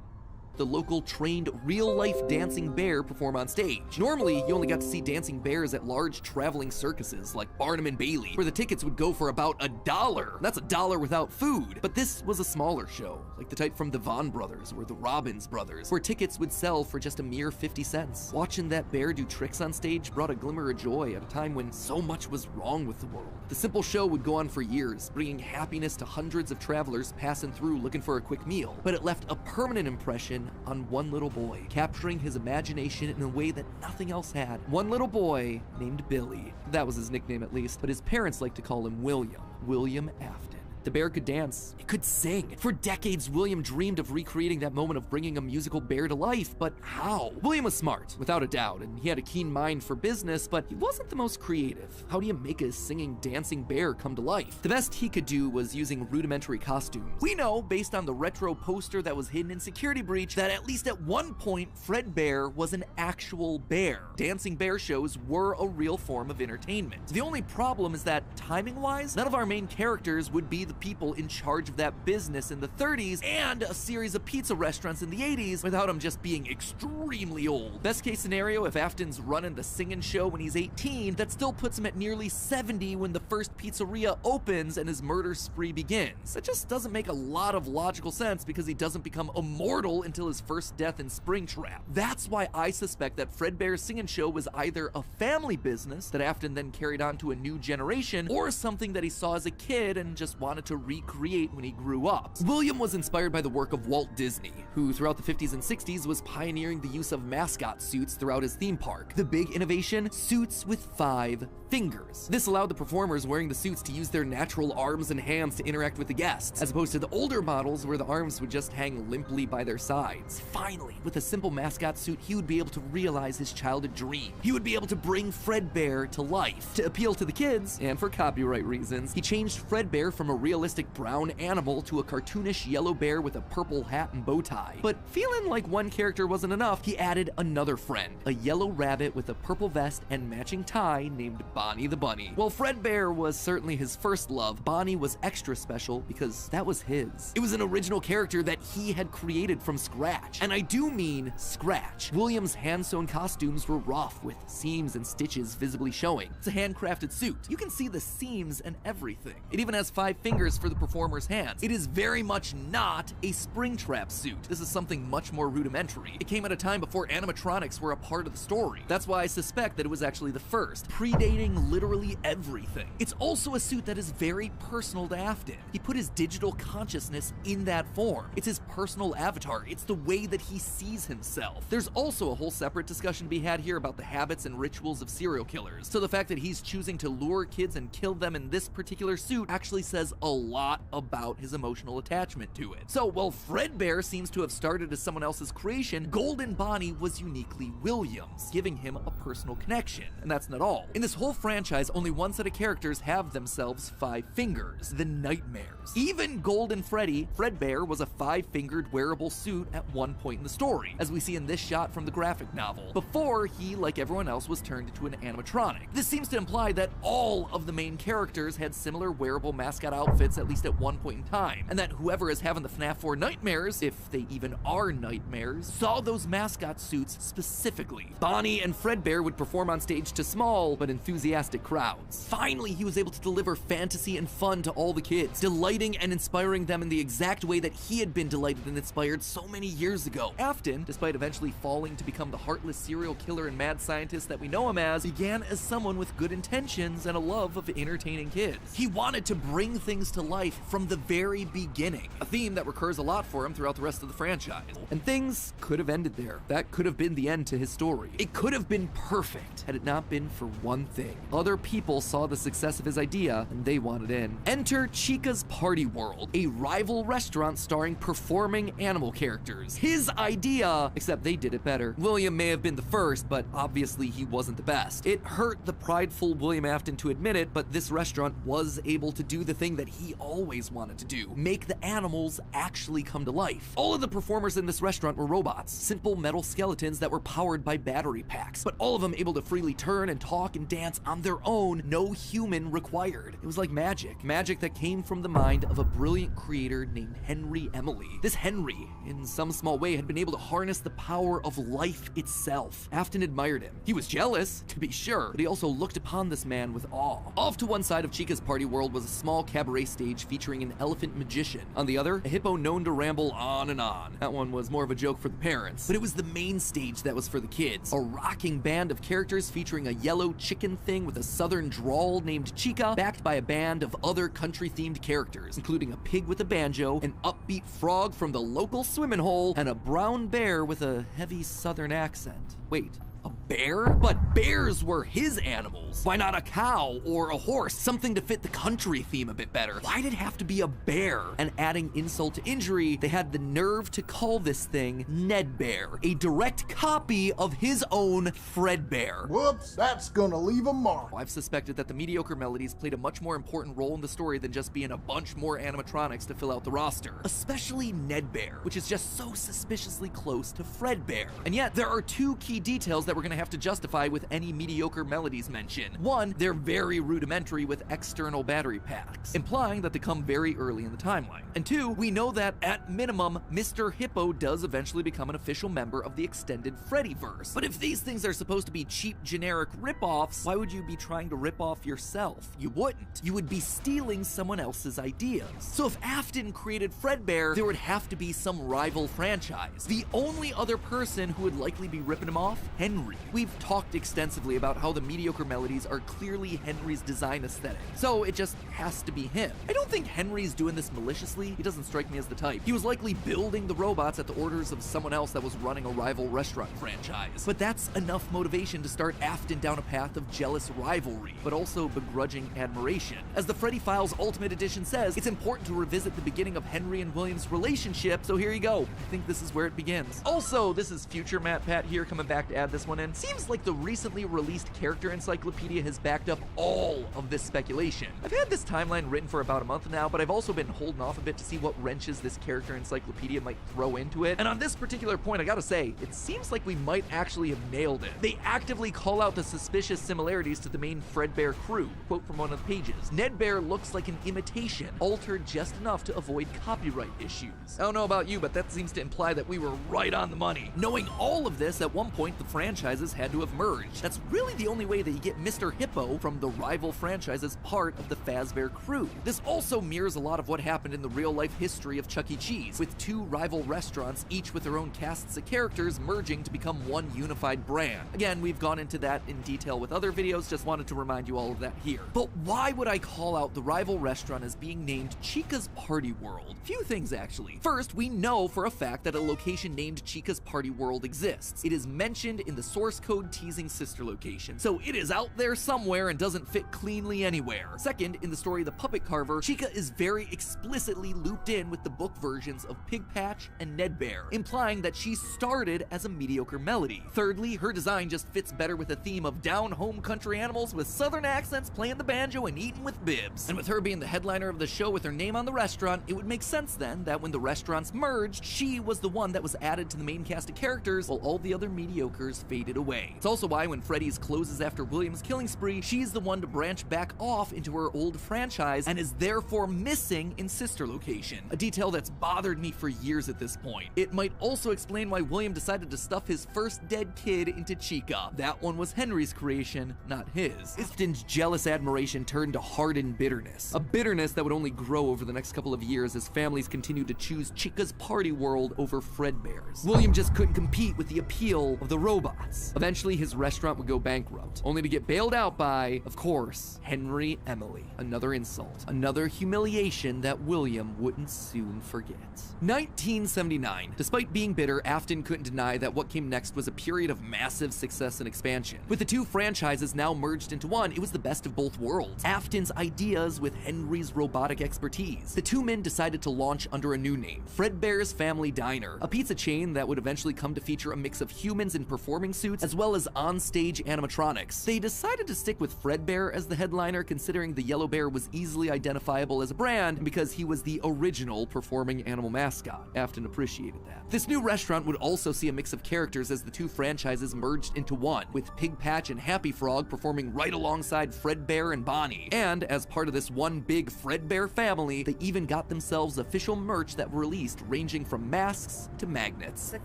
the local trained real-life dancing bear perform on stage. Normally, you only got to see dancing bears at large traveling circuses like Barnum and Bailey, where the tickets would go for about $1. That's $1 without food. But this was a smaller show, like the type from the Vaughn Brothers or the Robbins Brothers, where tickets would sell for just a mere 50 cents. Watching that bear do tricks on stage brought a glimmer of joy at a time when so much was wrong with the world. The simple show would go on for years, bringing happiness to hundreds of travelers passing through looking for a quick meal, but it left a permanent impression on one little boy, capturing his imagination in a way that nothing else had. One little boy named Billy. That was his nickname at least, but his parents liked to call him William Afton. The bear could dance, it could sing. For decades, William dreamed of recreating that moment of bringing a musical bear to life, but how? William was smart, without a doubt, and he had a keen mind for business, but he wasn't the most creative. How do you make a singing, dancing bear come to life? The best he could do was using rudimentary costumes. We know, based on the retro poster that was hidden in Security Breach, that at least at one point, Fredbear was an actual bear. Dancing bear shows were a real form of entertainment. The only problem is that, timing-wise, none of our main characters would be the people in charge of that business in the 30s and a series of pizza restaurants in the 80s without him just being extremely old. Best case scenario, if Afton's running the Singin' Show when he's 18, that still puts him at nearly 70 when the first pizzeria opens and his murder spree begins. That just doesn't make a lot of logical sense because he doesn't become immortal until his first death in Springtrap. That's why I suspect that Fredbear's Singin' Show was either a family business that Afton then carried on to a new generation, or something that he saw as a kid and just wanted wanted to recreate when he grew up. William was inspired by the work of Walt Disney, who throughout the 50s and 60s was pioneering the use of mascot suits throughout his theme park. The big innovation? Suits with 5 fingers. This allowed the performers wearing the suits to use their natural arms and hands to interact with the guests, as opposed to the older models where the arms would just hang limply by their sides. Finally, with a simple mascot suit, he would be able to realize his childhood dream. He would be able to bring Fredbear to life. To appeal to the kids, and for copyright reasons, he changed Fredbear from a realistic brown animal to a cartoonish yellow bear with a purple hat and bow tie. But feeling like one character wasn't enough, he added another friend, a yellow rabbit with a purple vest and matching tie named Bonnie the Bunny. While Fredbear was certainly his first love, Bonnie was extra special because that was his. It was an original character that he had created from scratch. And I do mean scratch. William's hand-sewn costumes were rough, with seams and stitches visibly showing. It's a handcrafted suit. You can see the seams and everything. It even has 5 fingers for the performer's hands. It is very much not a Springtrap suit. This is something much more rudimentary. It came at a time before animatronics were a part of the story. That's why I suspect that it was actually the first, predating literally everything. It's also a suit that is very personal to Afton. He put his digital consciousness in that form. It's his personal avatar. It's the way that he sees himself. There's also a whole separate discussion to be had here about the habits and rituals of serial killers. So the fact that he's choosing to lure kids and kill them in this particular suit actually says a lot about his emotional attachment to it. So while Fredbear seems to have started as someone else's creation, Golden Bonnie was uniquely Williams, giving him a personal connection. And that's not all. In this whole franchise, only one set of characters have themselves 5 fingers, the Nightmares. Even Golden Freddy, Fredbear was a 5-fingered wearable suit at one point in the story, as we see in this shot from the graphic novel, before he, like everyone else, was turned into an animatronic. This seems to imply that all of the main characters had similar wearable mascot outfits at least at one point in time, and that whoever is having the FNAF 4 nightmares, if they even are nightmares, saw those mascot suits specifically. Bonnie and Fredbear would perform on stage to small but enthusiastic crowds. Finally, he was able to deliver fantasy and fun to all the kids, delighting and inspiring them in the exact way that he had been delighted and inspired so many years ago. Afton, despite eventually falling to become the heartless serial killer and mad scientist that we know him as, began as someone with good intentions and a love of entertaining kids. He wanted to bring things to life from the very beginning, a theme that recurs a lot for him throughout the rest of the franchise. And things could have ended there. That could have been the end to his story. It could have been perfect had it not been for one thing. Other people saw the success of his idea and they wanted in. Enter Chica's Party World, a rival restaurant starring performing animal characters. His idea, except they did it better. William may have been the first, but obviously he wasn't the best. It hurt the prideful William Afton to admit it, but this restaurant was able to do the thing that he always wanted to do, make the animals actually come to life. All of the performers in this restaurant were robots, simple metal skeletons that were powered by battery packs, but all of them able to freely turn and talk and dance on their own, no human required. It was like magic that came from the mind of a brilliant creator named Henry Emily. This Henry, in some small way, had been able to harness the power of life itself. Afton admired him. He was jealous, to be sure, but he also looked upon this man with awe. Off to one side of Chica's Party World was a small cabaret stage featuring an elephant magician. On the other, a hippo known to ramble on and on. That one was more of a joke for the parents, but it was the main stage that was for the kids. A rocking band of characters featuring a yellow chicken thing with a southern drawl named Chica, backed by a band of other country-themed characters, including a pig with a banjo, an upbeat frog from the local swimming hole, and a brown bear with a heavy southern accent. Wait, a bear? But bears were his animals. Why not a cow or a horse? Something to fit the country theme a bit better. Why did it have to be a bear? And adding insult to injury, they had the nerve to call this thing Ned Bear, a direct copy of his own Fredbear. Whoops, that's gonna leave a mark. I've suspected that the mediocre melodies played a much more important role in the story than just being a bunch more animatronics to fill out the roster. Especially Ned Bear, which is just so suspiciously close to Fredbear. And yet, there are 2 key details that we're gonna have to justify with any mediocre melodies mention. One, they're very rudimentary with external battery packs, implying that they come very early in the timeline. And 2, we know that at minimum, Mr. Hippo does eventually become an official member of the extended Freddyverse. But if these things are supposed to be cheap, generic rip-offs, why would you be trying to rip off yourself? You wouldn't. You would be stealing someone else's ideas. So if Afton created Fredbear, there would have to be some rival franchise. The only other person who would likely be ripping him off? Henry. Henry. We've talked extensively about how the mediocre melodies are clearly Henry's design aesthetic, so it just has to be him. I don't think Henry's doing this maliciously. He doesn't strike me as the type. He was likely building the robots at the orders of someone else that was running a rival restaurant franchise. But that's enough motivation to start Afton down a path of jealous rivalry, but also begrudging admiration. As the Freddy Files Ultimate Edition says, it's important to revisit the beginning of Henry and William's relationship, so here you go. I think this is where it begins. Also, this is future Matt Pat here coming back to add this one in. Seems like the recently released character encyclopedia has backed up all of this speculation. I've had this timeline written for about a month now, but I've also been holding off a bit to see what wrenches this character encyclopedia might throw into it. And on this particular point, I gotta say, it seems like we might actually have nailed it. They actively call out the suspicious similarities to the main Fredbear crew. Quote from one of the pages: Ned Bear looks like an imitation, altered just enough to avoid copyright issues. I don't know about you, but that seems to imply that we were right on the money. Knowing all of this, at one point the franchises had to have merged. That's really the only way that you get Mr. Hippo from the rival franchise as part of the Fazbear crew. This also mirrors a lot of what happened in the real-life history of Chuck E. Cheese, with two rival restaurants, each with their own casts of characters, merging to become one unified brand. Again, we've gone into that in detail with other videos, just wanted to remind you all of that here. But why would I call out the rival restaurant as being named Chica's Party World? Few things, actually. First, we know for a fact that a location named Chica's Party World exists. It is mentioned in the source code teasing sister location, so it is out there somewhere and doesn't fit cleanly anywhere. Second, in the story The Puppet Carver, Chica is very explicitly looped in with the book versions of Pig Patch and Ned Bear, implying that she started as a mediocre melody. Thirdly, her design just fits better with the theme of down-home country animals with southern accents playing the banjo and eating with bibs. And with her being the headliner of the show with her name on the restaurant, it would make sense then that when the restaurants merged, she was the one that was added to the main cast of characters while all the other mediocres faded away. It's also why when Freddy's closes after William's killing spree, she's the one to branch back off into her old franchise and is therefore missing in sister location, a detail that's bothered me for years at this point. It might also explain why William decided to stuff his first dead kid into Chica. That one was Henry's creation, not his. Afton's jealous admiration turned to hardened bitterness, a bitterness that would only grow over the next couple of years as families continued to choose Chica's Party World over Fredbear's. William just couldn't compete with the appeal of the robots. Eventually, his restaurant would go bankrupt, only to get bailed out by, of course, Henry Emily. Another insult, another humiliation that William wouldn't soon forget. 1979. Despite being bitter, Afton couldn't deny that what came next was a period of massive success and expansion. With the two franchises now merged into one, it was the best of both worlds. Afton's ideas with Henry's robotic expertise. The two men decided to launch under a new name, Fredbear's Family Diner, a pizza chain that would eventually come to feature a mix of humans in performing suits as well as on-stage animatronics. They decided to stick with Fredbear as the headliner, considering the yellow bear was easily identifiable as a brand and because he was the original performing animal mascot. Afton appreciated that. This new restaurant would also see a mix of characters as the two franchises merged into one, with Pig Patch and Happy Frog performing right alongside Fredbear and Bonnie. And as part of this one big Fredbear family, they even got themselves official merch that were released, ranging from masks to magnets. The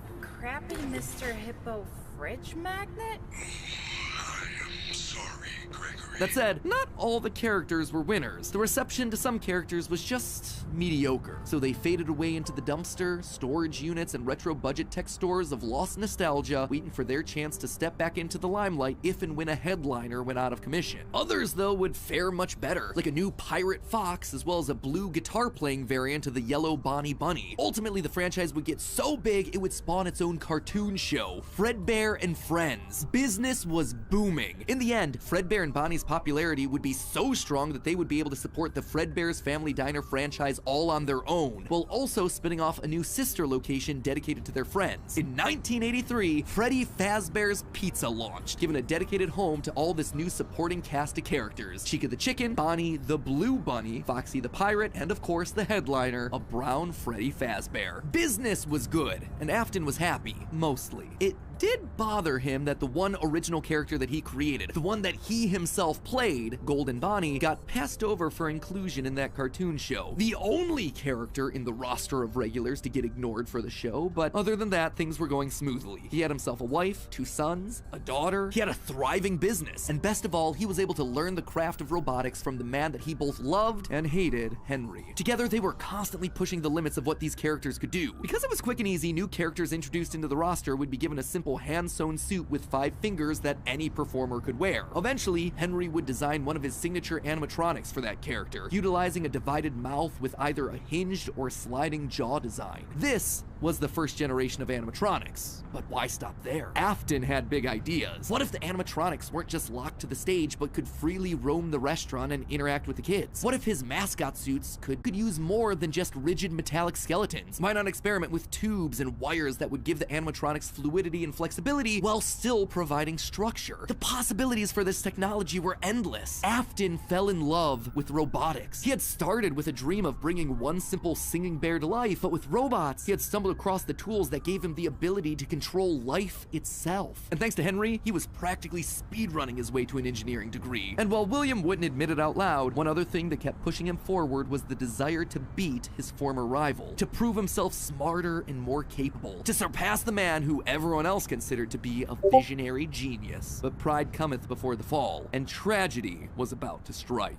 crappy Mr. Hippo fridge magnet? That said, not all the characters were winners. The reception to some characters was just mediocre, so they faded away into the dumpster, storage units, and retro budget tech stores of lost nostalgia, waiting for their chance to step back into the limelight if and when a headliner went out of commission. Others, though, would fare much better, like a new Pirate Fox, as well as a blue guitar-playing variant of the yellow Bonnie Bunny. Ultimately, the franchise would get so big, it would spawn its own cartoon show, Fredbear and Friends. Business was booming. In the end, Fredbear and Bonnie's popularity would be so strong that they would be able to support the Fredbear's Family Diner franchise all on their own, while also spinning off a new sister location dedicated to their friends. In 1983, Freddy Fazbear's Pizza launched, giving a dedicated home to all this new supporting cast of characters: Chica the Chicken, Bonnie the Blue Bunny, Foxy the Pirate, and of course the headliner, a brown Freddy Fazbear. Business was good, and Afton was happy, mostly. It did bother him that the one original character that he created, the one that he himself played, Golden Bonnie, got passed over for inclusion in that cartoon show. The only character in the roster of regulars to get ignored for the show, but other than that, things were going smoothly. He had himself a wife, 2 sons, a daughter, he had a thriving business, and best of all, he was able to learn the craft of robotics from the man that he both loved and hated, Henry. Together, they were constantly pushing the limits of what these characters could do. Because it was quick and easy, new characters introduced into the roster would be given a simple simple hand-sewn suit with 5 fingers that any performer could wear. Eventually, Henry would design one of his signature animatronics for that character, utilizing a divided mouth with either a hinged or sliding jaw design. This was the first generation of animatronics. But why stop there? Afton had big ideas. What if the animatronics weren't just locked to the stage but could freely roam the restaurant and interact with the kids? What if his mascot suits could use more than just rigid metallic skeletons? Why not experiment with tubes and wires that would give the animatronics fluidity and flexibility while still providing structure? The possibilities for this technology were endless. Afton fell in love with robotics. He had started with a dream of bringing one simple singing bear to life, but with robots, he had stumbled across the tools that gave him the ability to control life itself. And thanks to Henry, he was practically speedrunning his way to an engineering degree. And while William wouldn't admit it out loud, one other thing that kept pushing him forward was the desire to beat his former rival, to prove himself smarter and more capable, to surpass the man who everyone else considered to be a visionary genius. But pride cometh before the fall, and tragedy was about to strike.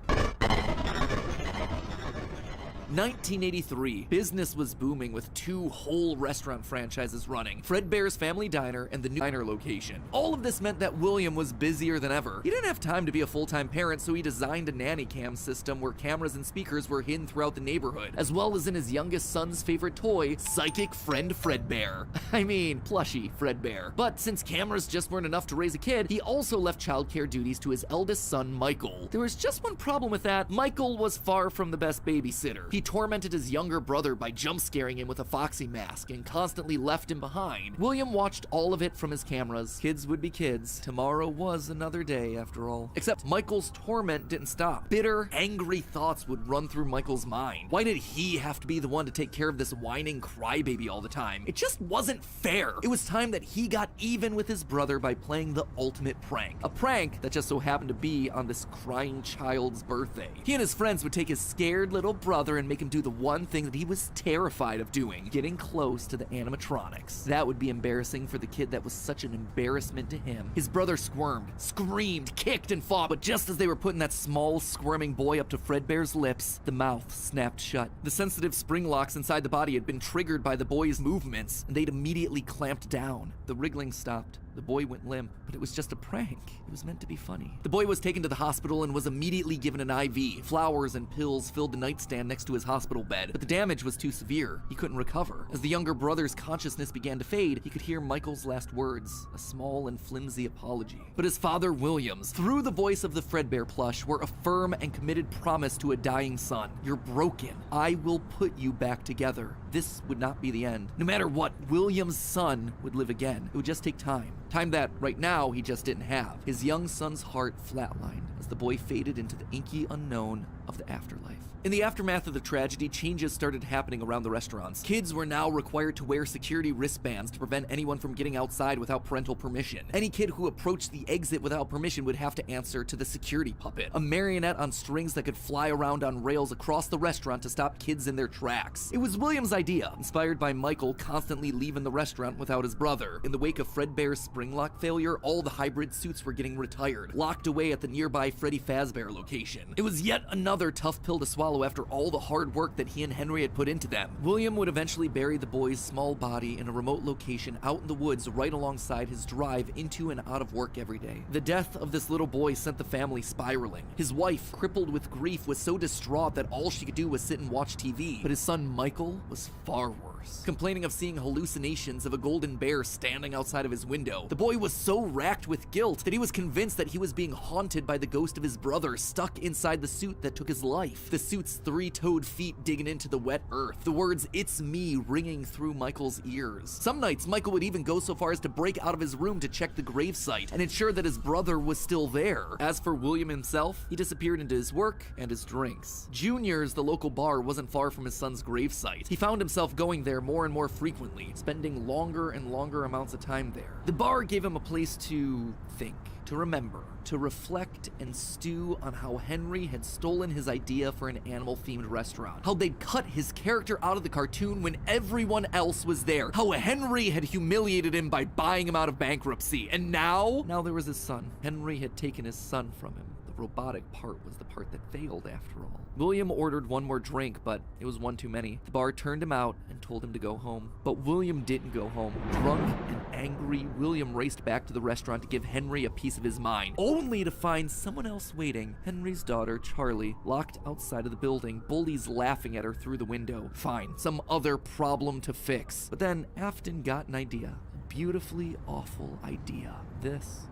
1983, business was booming with 2 whole restaurant franchises running, Fredbear's Family Diner and the new Diner location. All of this meant that William was busier than ever. He didn't have time to be a full-time parent, so he designed a nanny cam system where cameras and speakers were hidden throughout the neighborhood, as well as in his youngest son's favorite toy, Psychic Friend Fredbear. I mean, plushy Fredbear. But since cameras just weren't enough to raise a kid, he also left childcare duties to his eldest son, Michael. There was just one problem with that. Michael was far from the best babysitter. He tormented his younger brother by jump-scaring him with a Foxy mask and constantly left him behind. William watched all of it from his cameras. Kids would be kids. Tomorrow was another day, after all. Except Michael's torment didn't stop. Bitter, angry thoughts would run through Michael's mind. Why did he have to be the one to take care of this whining crybaby all the time? It just wasn't fair. It was time that he got even with his brother by playing the ultimate prank. A prank that just so happened to be on this crying child's birthday. He and his friends would take his scared little brother and make him do the one thing that he was terrified of doing, getting close to the animatronics. That would be embarrassing for the kid that was such an embarrassment to him. His brother squirmed, screamed, kicked, and fought, but just as they were putting that small, squirming boy up to Fredbear's lips, the mouth snapped shut. The sensitive spring locks inside the body had been triggered by the boy's movements, and they'd immediately clamped down. The wriggling stopped. The boy went limp, but it was just a prank. It was meant to be funny. The boy was taken to the hospital and was immediately given an IV. Flowers and pills filled the nightstand next to his hospital bed, but the damage was too severe. He couldn't recover. As the younger brother's consciousness began to fade, he could hear Michael's last words, a small and flimsy apology. But his father, Williams, through the voice of the Fredbear plush, were a firm and committed promise to a dying son. You're broken. I will put you back together. This would not be the end. No matter what, William's son would live again. It would just take time. Time that, right now, he just didn't have. His young son's heart flatlined as the boy faded into the inky unknown of the afterlife. In the aftermath of the tragedy, changes started happening around the restaurants. Kids were now required to wear security wristbands to prevent anyone from getting outside without parental permission. Any kid who approached the exit without permission would have to answer to the security puppet, a marionette on strings that could fly around on rails across the restaurant to stop kids in their tracks. It was William's idea, inspired by Michael constantly leaving the restaurant without his brother. In the wake of Fredbear's spring lock failure, all the hybrid suits were getting retired, locked away at the nearby Freddy Fazbear location. It was yet another tough pill to swallow after all the hard work that he and Henry had put into them. William would eventually bury the boy's small body in a remote location out in the woods right alongside his drive into and out of work every day. The death of this little boy sent the family spiraling. His wife, crippled with grief, was so distraught that all she could do was sit and watch TV. But his son Michael was far worse, complaining of seeing hallucinations of a golden bear standing outside of his window. The boy was so racked with guilt that he was convinced that he was being haunted by the ghost of his brother stuck inside the suit that took his life. The suit's 3-toed feet digging into the wet earth. The words, "It's me," ringing through Michael's ears. Some nights, Michael would even go so far as to break out of his room to check the gravesite and ensure that his brother was still there. As for William himself, he disappeared into his work and his drinks. Junior's, the local bar, wasn't far from his son's gravesite. He found himself going there more and more frequently, spending longer and longer amounts of time there. The bar gave him a place to think, to remember, to reflect and stew on how Henry had stolen his idea for an animal-themed restaurant. How they'd cut his character out of the cartoon when everyone else was there. How Henry had humiliated him by buying him out of bankruptcy. And now there was his son. Henry had taken his son from him. The robotic part was the part that failed after all. William ordered one more drink, but it was one too many. The bar turned him out and told him to go home. But William didn't go home. Drunk and angry, William raced back to the restaurant to give Henry a piece of his mind, only to find someone else waiting. Henry's daughter, Charlie, locked outside of the building, bullies laughing at her through the window. Fine, some other problem to fix. But then Afton got an idea. Beautifully awful idea.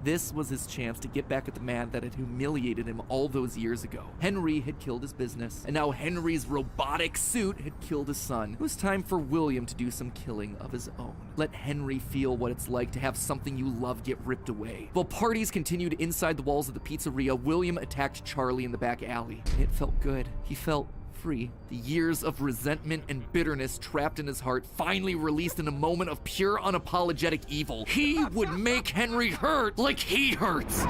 This was his chance to get back at the man that had humiliated him all those years ago. Henry had killed his business, and now Henry's robotic suit had killed his son. It was time for William to do some killing of his own. Let Henry feel what it's like to have something you love get ripped away. While parties continued inside the walls of the pizzeria, William attacked Charlie in the back alley. It felt good. He felt free. The years of resentment and bitterness trapped in his heart finally released in a moment of pure unapologetic evil. He would make Henry hurt like he hurts.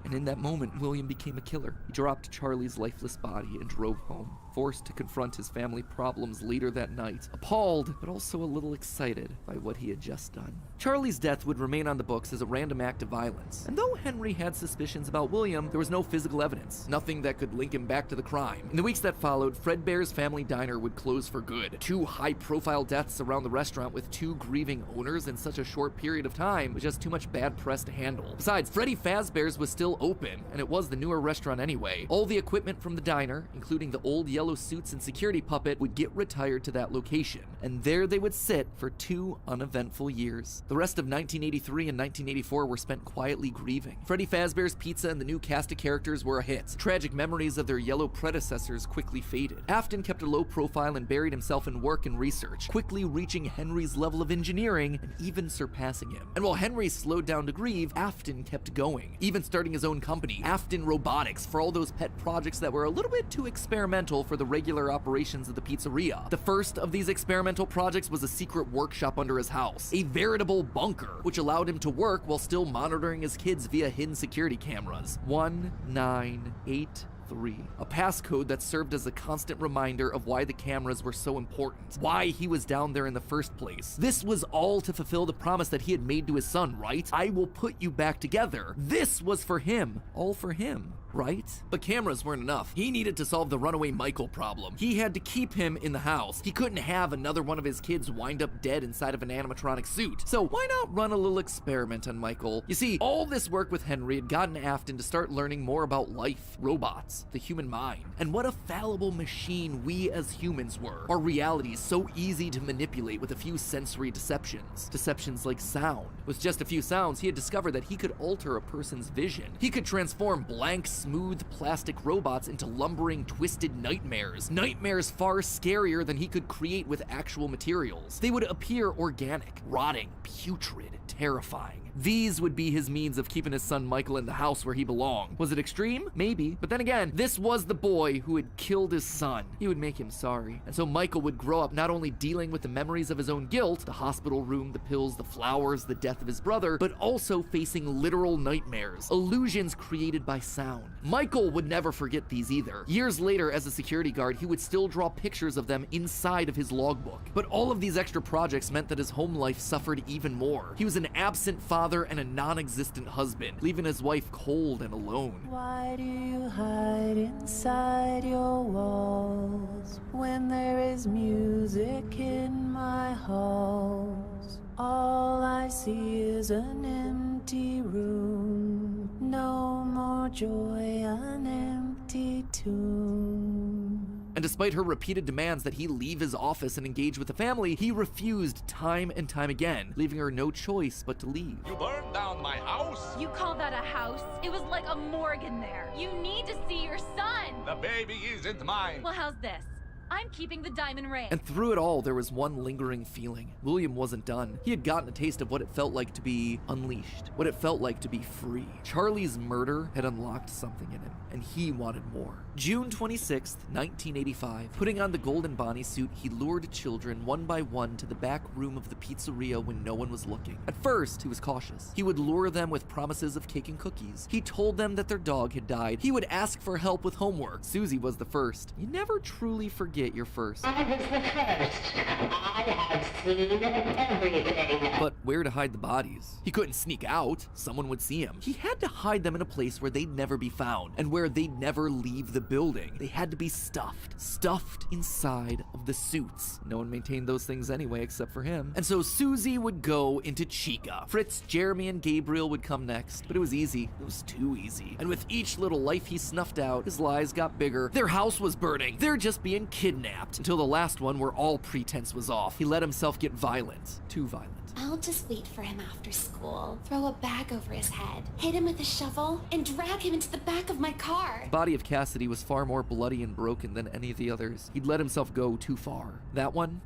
And in that moment, William became a killer. He dropped Charlie's lifeless body and drove home, forced to confront his family problems later that night, appalled, but also a little excited by what he had just done. Charlie's death would remain on the books as a random act of violence. And though Henry had suspicions about William, there was no physical evidence, nothing that could link him back to the crime. In the weeks that followed, Fredbear's Family Diner would close for good. 2 high-profile deaths around the restaurant with 2 grieving owners in such a short period of time was just too much bad press to handle. Besides, Freddy Fazbear's was still open, and it was the newer restaurant anyway. All the equipment from the diner, including the old yellow suits and security puppet, would get retired to that location, and there they would sit for 2 uneventful years. The rest of 1983 and 1984 were spent quietly grieving. Freddy Fazbear's Pizza and the new cast of characters were a hit. Tragic memories of their yellow predecessors quickly faded. Afton kept a low profile and buried himself in work and research, quickly reaching Henry's level of engineering and even surpassing him. And while Henry slowed down to grieve, Afton kept going, even starting his own company, Afton Robotics, for all those pet projects that were a little bit too experimental for the regular operations of the pizzeria. The first of these experimental projects was a secret workshop under his house, a veritable bunker, which allowed him to work while still monitoring his kids via hidden security cameras. 1983. A passcode that served as a constant reminder of why the cameras were so important, why he was down there in the first place. This was all to fulfill the promise that he had made to his son, right? I will put you back together. This was for him, all for him, right? But cameras weren't enough. He needed to solve the runaway Michael problem. He had to keep him in the house. He couldn't have another one of his kids wind up dead inside of an animatronic suit. So why not run a little experiment on Michael? You see, all this work with Henry had gotten Afton to start learning more about life, robots, the human mind, and what a fallible machine we as humans were. Our reality is so easy to manipulate with a few sensory deceptions. Deceptions like sound. With just a few sounds, he had discovered that he could alter a person's vision. He could transform blank, smooth plastic robots into lumbering, twisted nightmares. Nightmares far scarier than he could create with actual materials. They would appear organic, rotting, putrid, terrifying. These would be his means of keeping his son Michael in the house where he belonged. Was it extreme? Maybe. But then again, this was the boy who had killed his son. He would make him sorry. And so Michael would grow up not only dealing with the memories of his own guilt, the hospital room, the pills, the flowers, the death of his brother, but also facing literal nightmares, illusions created by sound. Michael would never forget these either. Years later, as a security guard, he would still draw pictures of them inside of his logbook. But all of these extra projects meant that his home life suffered even more. He was an absent father and a non-existent husband, leaving his wife cold and alone. Why do you hide inside your walls when there is music in my halls? All I see is an empty room, no more joy, an empty tomb. And despite her repeated demands that he leave his office and engage with the family, he refused time and time again, leaving her no choice but to leave. You burned down my house? You call that a house? It was like a morgue in there. You need to see your son. The baby isn't mine. Well, how's this? I'm keeping the diamond ring. And through it all, there was one lingering feeling. William wasn't done. He had gotten a taste of what it felt like to be unleashed, what it felt like to be free. Charlie's murder had unlocked something in him, and he wanted more. June 26th, 1985. Putting on the Golden Bonnie suit, he lured children one by one to the back room of the pizzeria when no one was looking. At first, he was cautious. He would lure them with promises of cake and cookies. He told them that their dog had died. He would ask for help with homework. Susie was the first. You never truly forget your first. I was the first. I had But where to hide the bodies? He couldn't sneak out. Someone would see him. He had to hide them in a place where they'd never be found and where they'd never leave the building. They had to be stuffed inside of the suits. No one maintained those things anyway except for him. And so Susie would go into Chica. Fritz, Jeremy, and Gabriel would come next, but it was easy. It was too easy. And with each little life he snuffed out, his lies got bigger. Their house was burning. They're just being kidnapped. Until the last one where all pretense was off. He let himself get violent. Too violent. I'll just wait for him after school, throw a bag over his head, hit him with a shovel, and drag him into the back of my car. The body of Cassidy was far more bloody and broken than any of the others. He'd let himself go too far. That one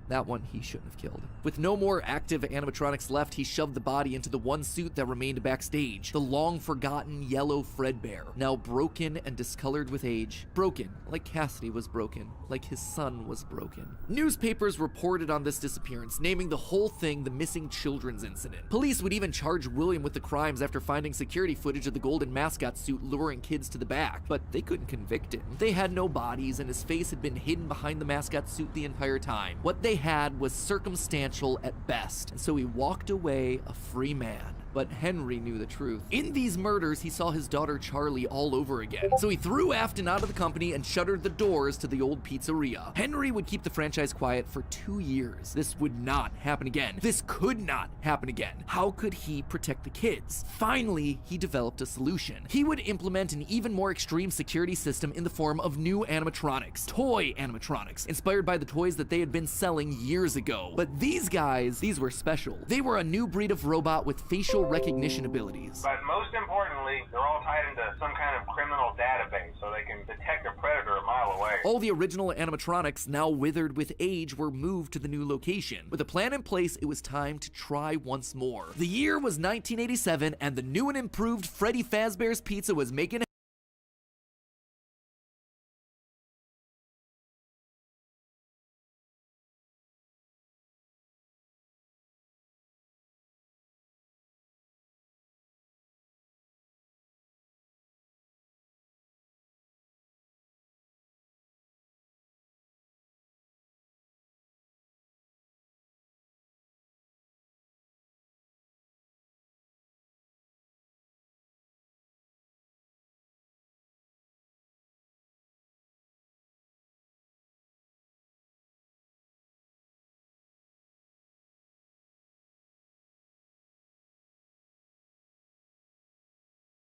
he shouldn't have killed. With no more active animatronics left, he shoved the body into the one suit that remained backstage. The long-forgotten yellow Fredbear, now broken and discolored with age. Broken, like Cassidy was broken, like his son was broken. Newspapers reported on this disappearance, naming the whole thing the missing children's incident. Police would even charge William with the crimes after finding security footage of the golden mascot suit luring kids to the back, but they couldn't convict him. They had no bodies, and his face had been hidden behind the mascot suit the entire time. What they had was circumstantial at best, and so he walked away a free man. But Henry knew the truth. In these murders, he saw his daughter Charlie all over again. So he threw Afton out of the company and shuttered the doors to the old pizzeria. Henry would keep the franchise quiet for 2 years. This would not happen again. This could not happen again. How could he protect the kids? Finally, he developed a solution. He would implement an even more extreme security system in the form of new animatronics. Toy animatronics, inspired by the toys that they had been selling years ago. But these guys, these were special. They were a new breed of robot with facial recognition abilities. But most importantly, they're all tied into some kind of criminal database so they can detect a predator a mile away. All the original animatronics, now withered with age, were moved to the new location. With a plan in place, it was time to try once more. The year was 1987, and the new and improved Freddy Fazbear's Pizza was making